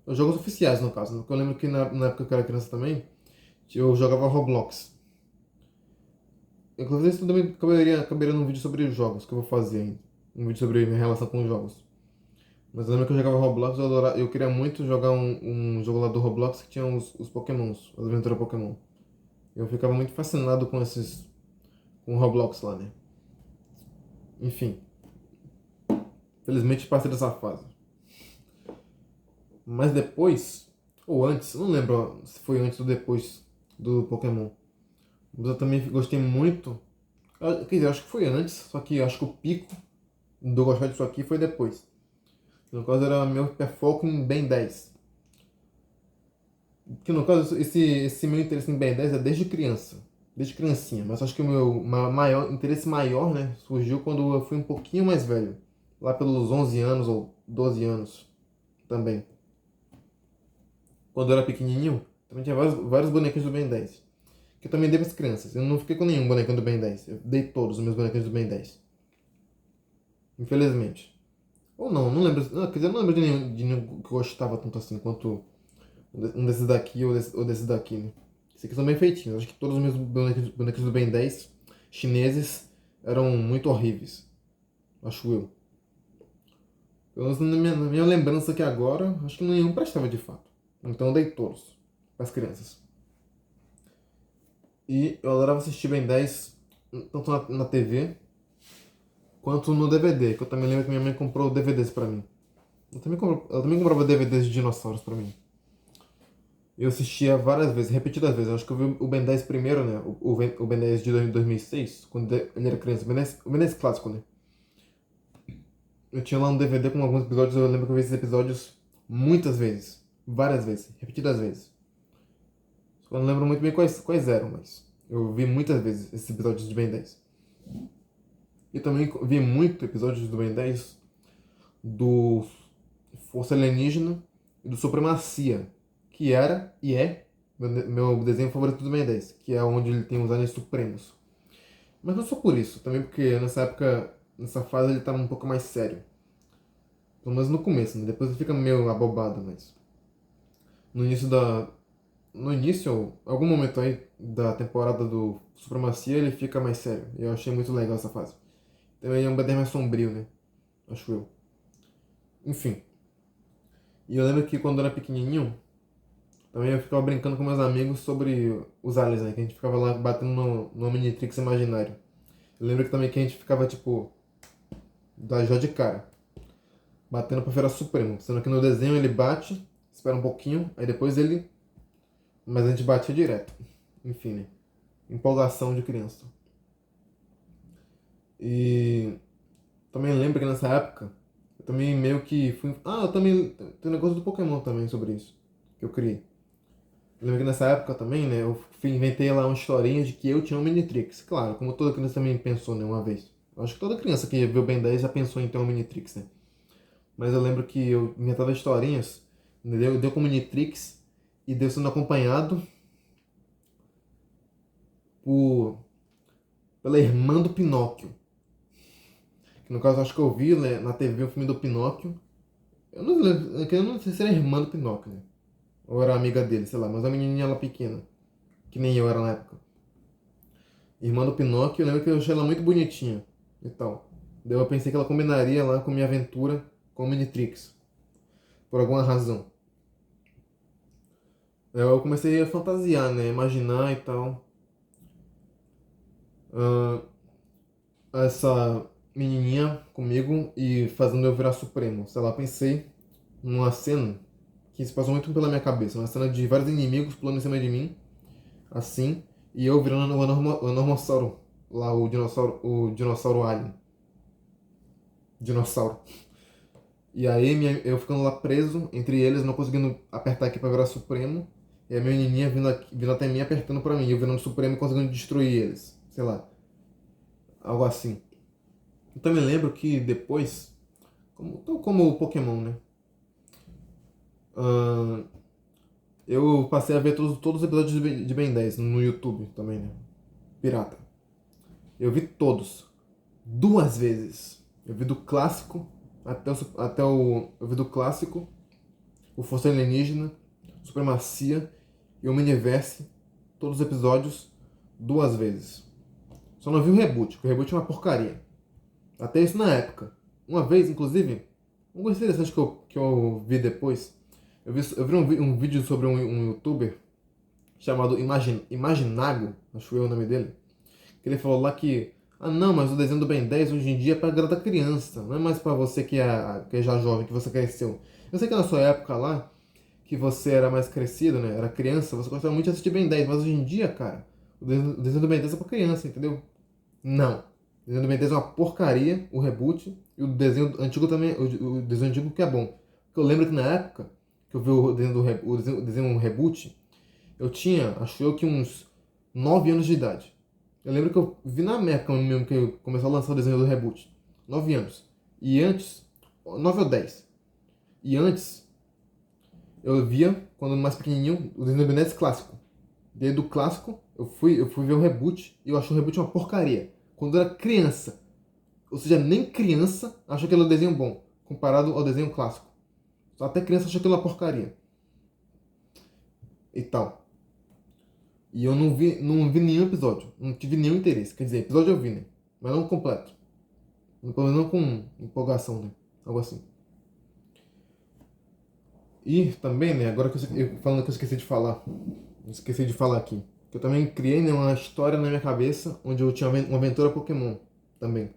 Os jogos oficiais no caso, né? Porque eu lembro que na época que eu era criança também, eu jogava Roblox. Inclusive, isso também caberia num vídeo sobre os jogos que eu vou fazer ainda. Um vídeo sobre minha relação com os jogos. Mas eu lembro que eu jogava Roblox, eu queria muito jogar um jogo lá do Roblox que tinha os Pokémons, as aventuras Pokémon. Eu ficava muito fascinado com o Roblox lá, né? Enfim, felizmente passei dessa fase. Mas depois, ou antes, eu não lembro se foi antes ou depois do Pokémon. Mas eu também gostei muito. Quer dizer, acho que foi antes, só que acho que o pico do gostar disso aqui foi depois. No caso era meu hiperfoco em Ben 10. Que no caso esse meu interesse em Ben 10 é desde criança. Desde criancinha. Mas acho que o meu interesse maior, né, surgiu quando eu fui um pouquinho mais velho. Lá pelos 11 anos ou 12 anos também. Quando eu era pequenininho, também tinha vários bonequinhos do Ben 10. Que eu também dei para as crianças. Eu não fiquei com nenhum bonequinho do Ben 10. Eu dei todos os meus bonequinhos do Ben 10. Infelizmente. Ou não, não lembro. Não, quer dizer, eu não lembro de nenhum que eu gostava tanto assim quanto um desses daqui ou desse daqui, né? Esses aqui são bem feitinhos. Acho que todos os meus bonequinhos do Ben 10 chineses eram muito horríveis. Acho eu. Pelo menos na minha lembrança aqui agora, acho que nenhum prestava de fato. Então eu dei todos para as crianças. E eu adorava assistir Ben 10 tanto na TV quanto no DVD, que eu também lembro que minha mãe comprou DVDs pra mim. Ela também comprava DVDs de dinossauros pra mim. Eu assistia várias vezes, repetidas vezes. Eu acho que eu vi o Ben 10 primeiro, né? O Ben 10 de 2006, quando ele era criança. O Ben 10 clássico, né? Eu tinha lá um DVD com alguns episódios, eu lembro que eu vi esses episódios muitas vezes. Várias vezes, repetidas vezes. Só não lembro muito bem quais eram, mas eu vi muitas vezes esses episódios de Ben 10. E também vi muito episódios do Ben 10 do Força Alienígena e do Supremacia, que era e é meu desenho favorito do Ben 10, que é onde ele tem os Aliens Supremos. Mas não só por isso, também porque nessa época, nessa fase ele tá um pouco mais sério. Pelo menos no começo, né? Depois ele fica meio abobado, mas... No início da... No início, algum momento aí da temporada do Supremacia, ele fica mais sério. E eu achei muito legal essa fase. Então ele é um Ben 10 mais sombrio, né? Acho eu. Enfim. E eu lembro que quando eu era pequenininho, também eu ficava brincando com meus amigos sobre os aliens, né? Que a gente ficava lá batendo no Omnitrix imaginário. Eu lembro que também que a gente ficava, tipo, da já de cara, batendo pra virar Supremo. Sendo que no desenho ele bate, espera um pouquinho, aí depois ele... Mas a gente batia direto. Enfim, né? Empolgação de criança. E também lembro que nessa época, eu também meio que fui... Ah, eu também... Tem um negócio do Pokémon também sobre isso, que eu criei. Eu lembro que nessa época também, né, inventei lá uma historinha de que eu tinha um Minitrix. Claro, como toda criança também pensou, né, uma vez. Eu acho que toda criança que viu Ben 10 já pensou em ter um Minitrix, né? Mas eu lembro que eu inventava historinhas, entendeu? Deu com o Minitrix e deu sendo acompanhado por, pela irmã do Pinóquio. Que no caso acho que eu vi, né, na TV o filme do Pinóquio. Eu não sei se era irmã do Pinóquio, né? Ou era amiga dele, sei lá, mas a menininha ela pequena, que nem eu era na época. Irmã do Pinóquio, eu lembro que eu achei ela muito bonitinha e tal. Daí eu pensei que ela combinaria lá com minha aventura com o Minitrix, por alguma razão. Eu comecei a fantasiar, né? Imaginar e tal. Essa menininha comigo e fazendo eu virar Supremo. Sei lá, pensei numa cena que se passou muito pela minha cabeça. Uma cena de vários inimigos pulando em cima de mim, assim, e eu virando o Enormossauro. Lá, o dinossauro alien. Dinossauro. E aí eu ficando lá preso entre eles, não conseguindo apertar aqui pra virar Supremo. E a minha menininha vindo até mim apertando pra mim. Eu virando Supremo e conseguindo destruir eles. Sei lá. Algo assim. Eu também lembro que depois, como o Pokémon, né? Ahn, eu passei a ver todos os episódios de Ben 10 no YouTube também, né? Pirata. Eu vi todos. Duas vezes. Eu vi do clássico eu vi do clássico, o Força Alienígena, Supremacia e o Miniverse, todos os episódios, duas vezes. Só não vi o reboot, porque o reboot é uma porcaria. Até isso na época. Uma vez, inclusive, um coisa interessante que eu vi depois, eu vi um vídeo sobre um youtuber chamado Imaginago, acho eu o nome dele, que ele falou lá que, ah não, mas o desenho do Ben 10 hoje em dia é pra agradar criança, não é mais pra você que é já jovem, que você cresceu. Eu sei que na sua época lá, que você era mais crescido, né? Era criança, você gostava muito de assistir Ben 10, mas hoje em dia, cara, o desenho do Ben 10 é pra criança, entendeu? Não. O desenho do Ben 10 é uma porcaria, o reboot, e o desenho antigo também, o desenho antigo que é bom. Porque eu lembro que na época que eu vi o desenho reboot, eu tinha, acho eu que uns 9 anos de idade. Eu lembro que eu vi na época mesmo que eu começou a lançar o desenho do reboot. 9 anos. E antes, 9 ou 10. E antes, eu via, quando mais pequenininho, o desenho do Ben 10 clássico. Desde o clássico, eu fui ver o reboot e eu achei o reboot uma porcaria. Quando eu era criança, ou seja, nem criança achou aquele desenho bom, comparado ao desenho clássico. Até criança achou aquilo uma porcaria. E tal. E eu não vi nenhum episódio. Não tive nenhum interesse. Quer dizer, episódio eu vi, né? Mas não completo. Pelo menos não com empolgação, né? Algo assim. E também, né? Agora que falando que eu esqueci de falar. Esqueci de falar aqui. Que eu também criei, né, uma história na minha cabeça onde eu tinha uma aventura Pokémon também.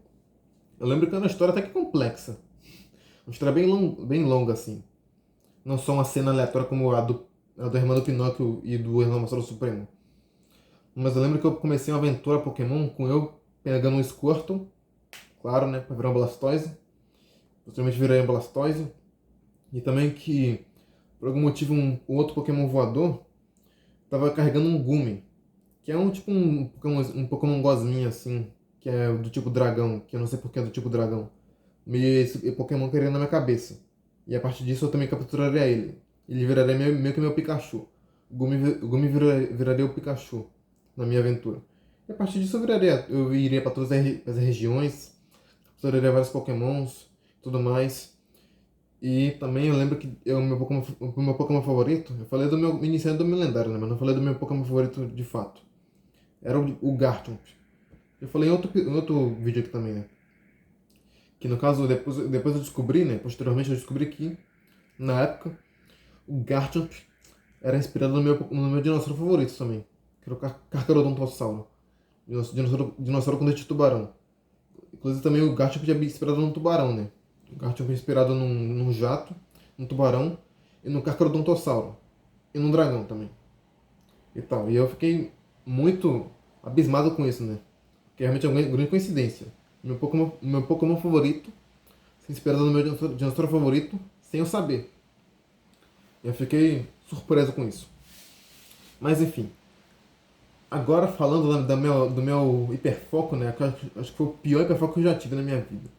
Eu lembro que era uma história até que complexa. Uma história bem longa, assim. Não só uma cena aleatória como a do irmão do Pinóquio e do Irmão Supremo. Mas eu lembro que eu comecei uma aventura Pokémon com eu pegando um Squirtle, claro, né, pra virar um Blastoise. Posteriormente virei um Blastoise. E também que, por algum motivo, um outro Pokémon voador tava carregando um Gumi. Que é um Pokémon gosminho, assim, que é do tipo dragão, que eu não sei porque é do tipo dragão. E esse Pokémon queria na minha cabeça. E a partir disso eu também capturaria ele. Ele viraria meio que meu Pikachu. O Gumi viraria o Pikachu na minha aventura. E a partir disso eu iria para todas as regiões, capturaria vários Pokémons e tudo mais. E também eu lembro que o meu Pokémon favorito, eu falei do meu iniciante do meu lendário, né? Mas não falei do meu Pokémon favorito de fato. Era o Garchomp. Eu falei em outro vídeo aqui também, né? Que no caso, depois eu descobri, né? Posteriormente eu descobri que, na época, o Garchomp era inspirado no meu dinossauro favorito também. Que era o Carcharodontosauro. Dinossauro com dente de tubarão. Inclusive também o Garchomp é inspirado num tubarão, né? O Garchomp é inspirado num jato, num tubarão e no Carcharodontossauro. E num dragão também. E tal. E eu fiquei muito abismado com isso, né? Que realmente é uma grande coincidência. Meu Pokémon favorito se inspirado no meu dinossauro favorito sem eu saber. Eu fiquei surpreso com isso. Mas enfim. Agora falando do meu hiperfoco, né? Que eu acho que foi o pior hiperfoco que eu já tive na minha vida.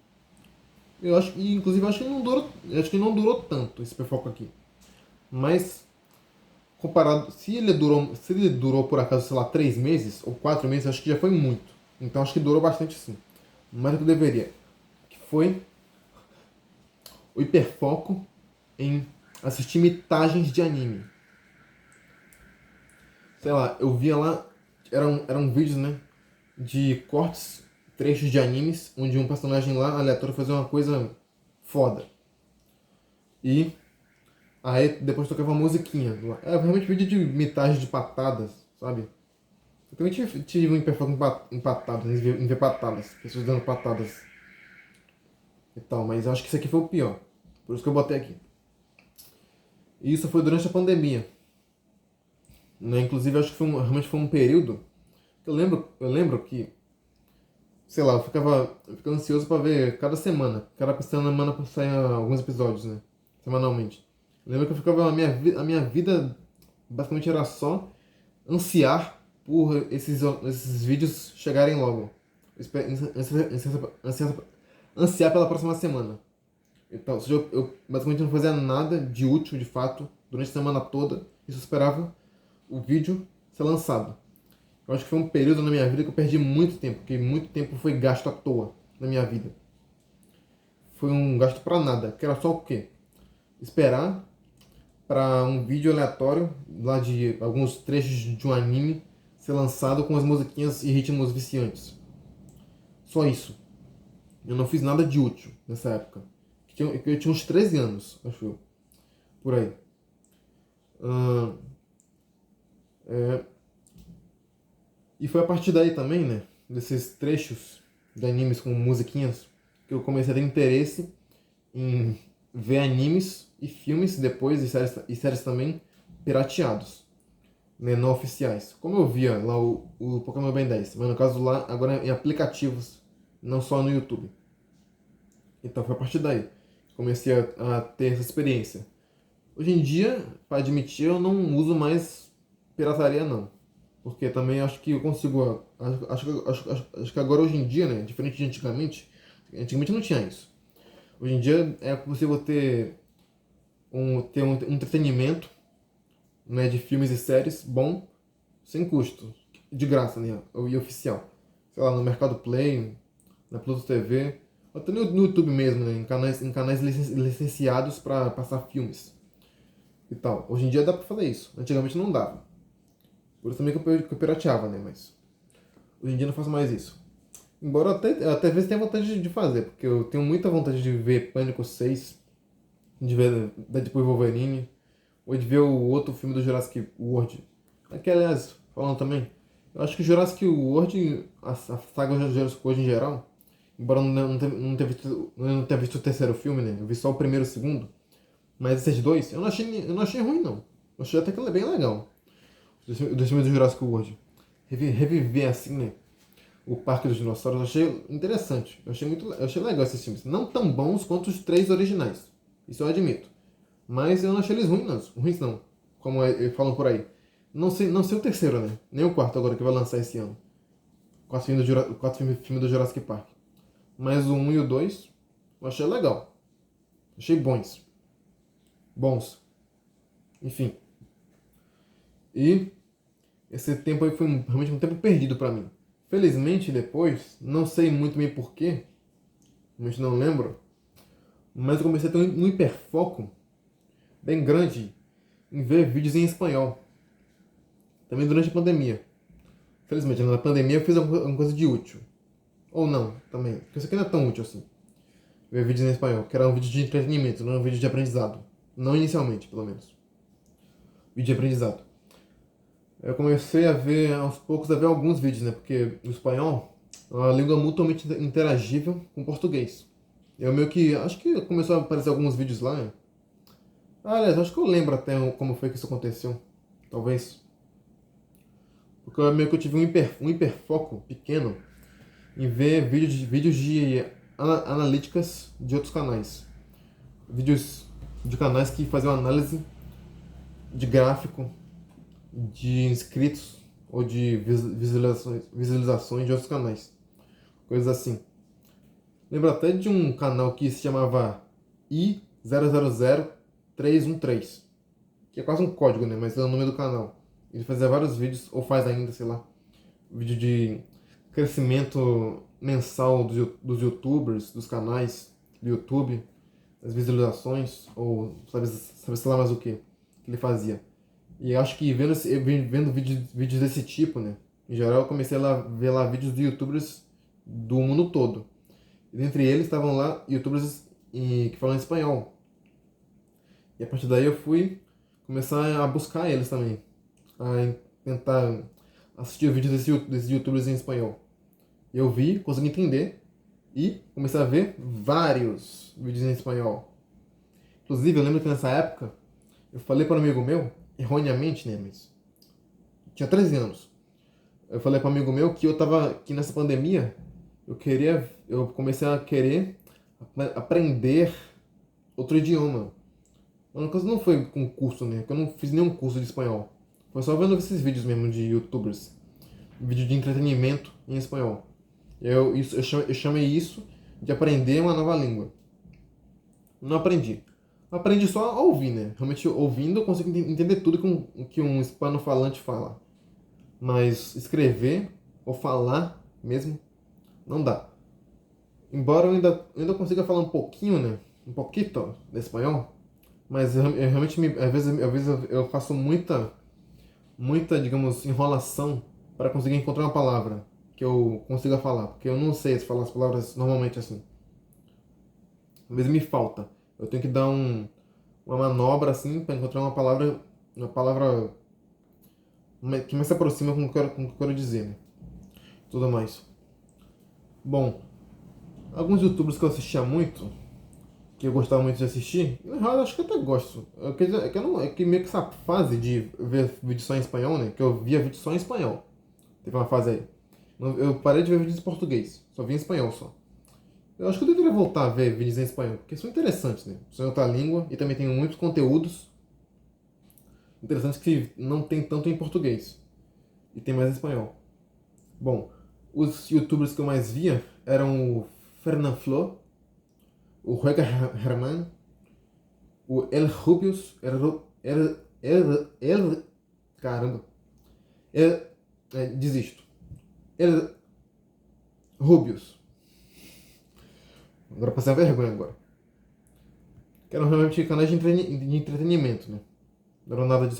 Inclusive, eu acho que não durou tanto esse hiperfoco aqui. Mas comparado, se ele durou por acaso, sei lá, 3 meses ou 4 meses, acho que já foi muito. Então acho que durou bastante sim. Mais do que deveria. Que foi o hiperfoco em assistir mitagens de anime. Sei lá, eu via lá, eram vídeos, né, de cortes, trechos de animes, onde um personagem lá, aleatório, fazia uma coisa foda. E aí depois tocava uma musiquinha. Era realmente vídeo de mitagem de patadas, sabe? Eu também tive um hiperfoco em patadas, em ver patadas, pessoas dando patadas e tal, mas eu acho que isso aqui foi o pior. Por isso que eu botei aqui. E isso foi durante a pandemia. Né? Inclusive, acho que realmente foi um período que eu lembro que, sei lá, eu ficava ansioso pra ver cada semana. Cada semana sair alguns episódios, né? Semanalmente. Eu lembro que eu ficava, a minha vida basicamente era só ansiar por esses vídeos chegarem logo. Ansiar, ansiar pela próxima semana. Então, ou seja, eu basicamente não fazia nada de útil, de fato, durante a semana toda. E só esperava o vídeo ser lançado. Eu acho que foi um período na minha vida que eu perdi muito tempo, porque muito tempo foi gasto à toa na minha vida. Foi um gasto pra nada, que era só o quê? Esperar para um vídeo aleatório lá de alguns trechos de um anime ser lançado com as musiquinhas e ritmos viciantes. Só isso. Eu não fiz nada de útil nessa época. Eu tinha uns 13 anos, acho eu. Por aí. Ah, é, e foi a partir daí também, né? Desses trechos de animes com musiquinhas, que eu comecei a ter interesse em ver animes e filmes depois, e séries também, pirateados, né, não oficiais. Como eu via lá o Pokémon Ben 10, mas no caso lá, agora em aplicativos, não só no YouTube. Então foi a partir daí que comecei a ter essa experiência. Hoje em dia, para admitir, eu não uso mais pirataria não. Porque também acho que eu consigo. Acho que agora hoje em dia, né? Diferente de antigamente, antigamente não tinha isso. Hoje em dia é possível ter um entretenimento, né, de filmes e séries bom, sem custo, de graça, né? E oficial. Sei lá, no Mercado Play, na Pluto TV, até no YouTube mesmo, né? Em canais licenciados para passar filmes e tal. Hoje em dia dá pra fazer isso. Antigamente não dava. Por isso também que eu pirateava, né? Mas hoje em dia não faço mais isso. Embora eu até às vezes tenha vontade de fazer, porque eu tenho muita vontade de ver Pânico 6, de ver Deadpool e Wolverine, ou de ver o outro filme do Jurassic World. Aqui, aliás, falando também, eu acho que o Jurassic World, a saga do Jurassic World em geral, embora eu não tenha visto o terceiro filme, né? Eu vi só o primeiro e o segundo, mas esses dois, eu não achei ruim, não. Eu achei até que ele é bem legal. Dos filmes do Jurassic World. Reviver assim, né? O Parque dos Dinossauros, eu achei interessante. Eu achei legal esses filmes. Não tão bons quanto os três originais. Isso eu admito. Mas eu não achei eles ruins, não. Ruins não. Como falam por aí. Não sei o terceiro, né? Nem o quarto agora que vai lançar esse ano. O quarto filme do Jurassic Park. Mas o 1 e o 2 eu achei legal. Achei bons. bons. Enfim. E esse tempo aí foi realmente um tempo perdido pra mim. Felizmente, depois, não sei muito bem porquê, realmente não lembro, mas eu comecei a ter um hiperfoco bem grande em ver vídeos em espanhol. Também durante a pandemia. Felizmente, na pandemia eu fiz alguma coisa de útil. Ou não, também. Porque isso aqui não é tão útil assim. Ver vídeos em espanhol, que era um vídeo de entretenimento, não um vídeo de aprendizado. Não inicialmente, pelo menos. Vídeo de aprendizado. Eu comecei a ver, aos poucos, a ver alguns vídeos, né? Porque o espanhol é uma língua mutuamente interagível com o português. Eu meio que, acho que começou a aparecer alguns vídeos lá, né? Aliás, acho que eu lembro até como foi que isso aconteceu. Talvez. Porque eu meio que eu tive um hiperfoco pequeno em ver vídeos de analíticas de outros canais. Vídeos de canais que faziam análise de gráfico, de inscritos ou de visualizações de outros canais. Coisas assim. Lembro até de um canal que se chamava I000313, que é quase um código, né? Mas é o nome do canal. Ele fazia vários vídeos, ou faz ainda, sei lá, vídeo de crescimento mensal dos youtubers, dos canais do YouTube, as visualizações, ou sabe sei lá mais o que ele fazia. E acho que vendo vídeos desse tipo, né? Em geral, eu comecei a ver lá vídeos de youtubers do mundo todo. E dentre eles estavam lá youtubers que falam espanhol. E a partir daí eu fui começar a buscar eles também. A tentar assistir vídeos desses youtubers em espanhol. E eu vi, consegui entender e comecei a ver vários vídeos em espanhol. Inclusive, eu lembro que nessa época eu falei para um amigo meu, erroneamente, né, mas tinha 13 anos. Eu falei para um amigo meu que que nessa pandemia eu comecei a querer aprender outro idioma. Mas no caso não foi com curso, né, porque eu não fiz nenhum curso de espanhol. Foi só vendo esses vídeos mesmo de youtubers. Vídeo de entretenimento em espanhol. Eu chamei isso de aprender uma nova língua. Não aprendi. Aprendi só a ouvir, né? Realmente ouvindo eu consigo entender tudo que um hispano-falante fala. Mas escrever ou falar mesmo, não dá. Embora eu ainda consiga falar um pouquinho, né? Um pouquito de espanhol. Mas eu realmente, às vezes eu faço muita, digamos, enrolação para conseguir encontrar uma palavra que eu consiga falar. Porque eu não sei falar as palavras normalmente assim. Às vezes me falta. Eu tenho que dar uma manobra assim para encontrar uma palavra que mais se aproxima com o que eu quero dizer, né? Tudo mais. Bom, alguns youtubers que eu assistia muito, que eu gostava muito de assistir, na real, eu acho que eu até gosto. Quer dizer, é que meio que essa fase de ver vídeo só em espanhol, né? Que eu via vídeo só em espanhol. Teve uma fase aí. Eu parei de ver vídeos em português, só via em espanhol só. Eu acho que eu deveria voltar a ver vídeos em espanhol, porque são interessantes, né? São em outra língua e também tem muitos conteúdos interessantes que não tem tanto em português. E tem mais em espanhol. Bom, os youtubers que eu mais via eram o Fernanfloo, o Ruega Herman, o El Rubius, caramba, desisto. El Rubius. Agora passei a vergonha agora. Que eram realmente canais de entretenimento, né? Não era nada de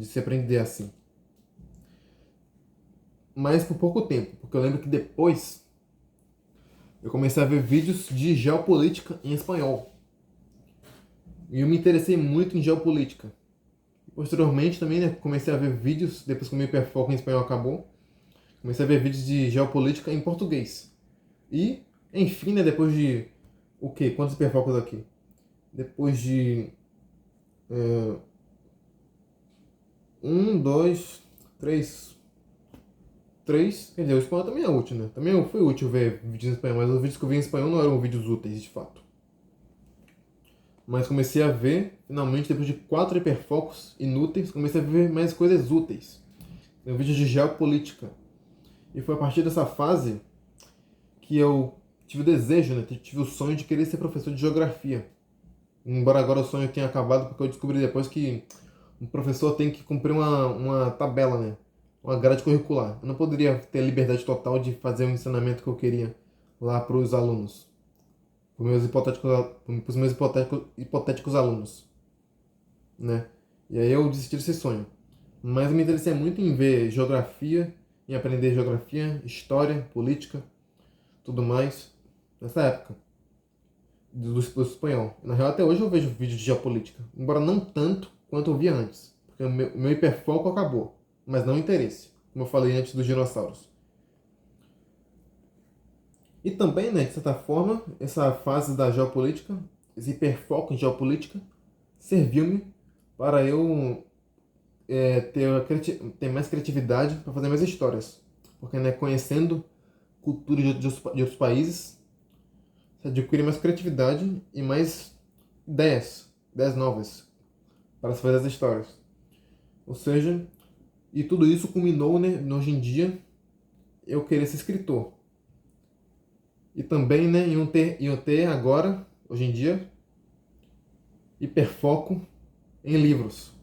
se aprender assim. Mas por pouco tempo, porque eu lembro que depois eu comecei a ver vídeos de geopolítica em espanhol. E eu me interessei muito em geopolítica. Posteriormente também, né, comecei a ver vídeos, depois que o meu hiperfoco em espanhol acabou, comecei a ver vídeos de geopolítica em português. E, enfim, né, depois de... O quê? Quantos hiperfocos aqui? Depois de... um, dois, três... Três... Quer dizer, o espanhol também é útil, né? Também foi útil ver vídeos em espanhol, mas os vídeos que eu vi em espanhol não eram vídeos úteis, de fato. Mas comecei a ver, finalmente, depois de 4 hiperfocos inúteis, comecei a ver mais coisas úteis. Um vídeo de geopolítica. E foi a partir dessa fase que eu tive o desejo, né? Tive o sonho de querer ser professor de geografia. Embora agora o sonho tenha acabado, porque eu descobri depois que um professor tem que cumprir uma tabela, né? Uma grade curricular. Eu não poderia ter liberdade total de fazer o ensinamento que eu queria lá para os alunos, para os meus hipotéticos alunos, né? E aí eu desisti desse sonho. Mas eu me interessei muito em ver geografia, em aprender geografia, história, política, tudo mais, nessa época do espanhol. Na real, até hoje eu vejo vídeos de geopolítica, embora não tanto quanto eu via antes, porque o meu hiperfoco acabou, mas não o interesse, como eu falei antes dos dinossauros. E também, né, de certa forma, essa fase da geopolítica, esse hiperfoco em geopolítica, serviu-me para eu ter mais criatividade para fazer mais histórias. Porque, né, conhecendo culturas de outros países, você adquire mais criatividade e mais ideias novas para se fazer as histórias. Ou seja, e tudo isso culminou, né, hoje em dia, eu querer ser escritor. E também, né, em eu ter agora, hoje em dia, hiperfoco em livros.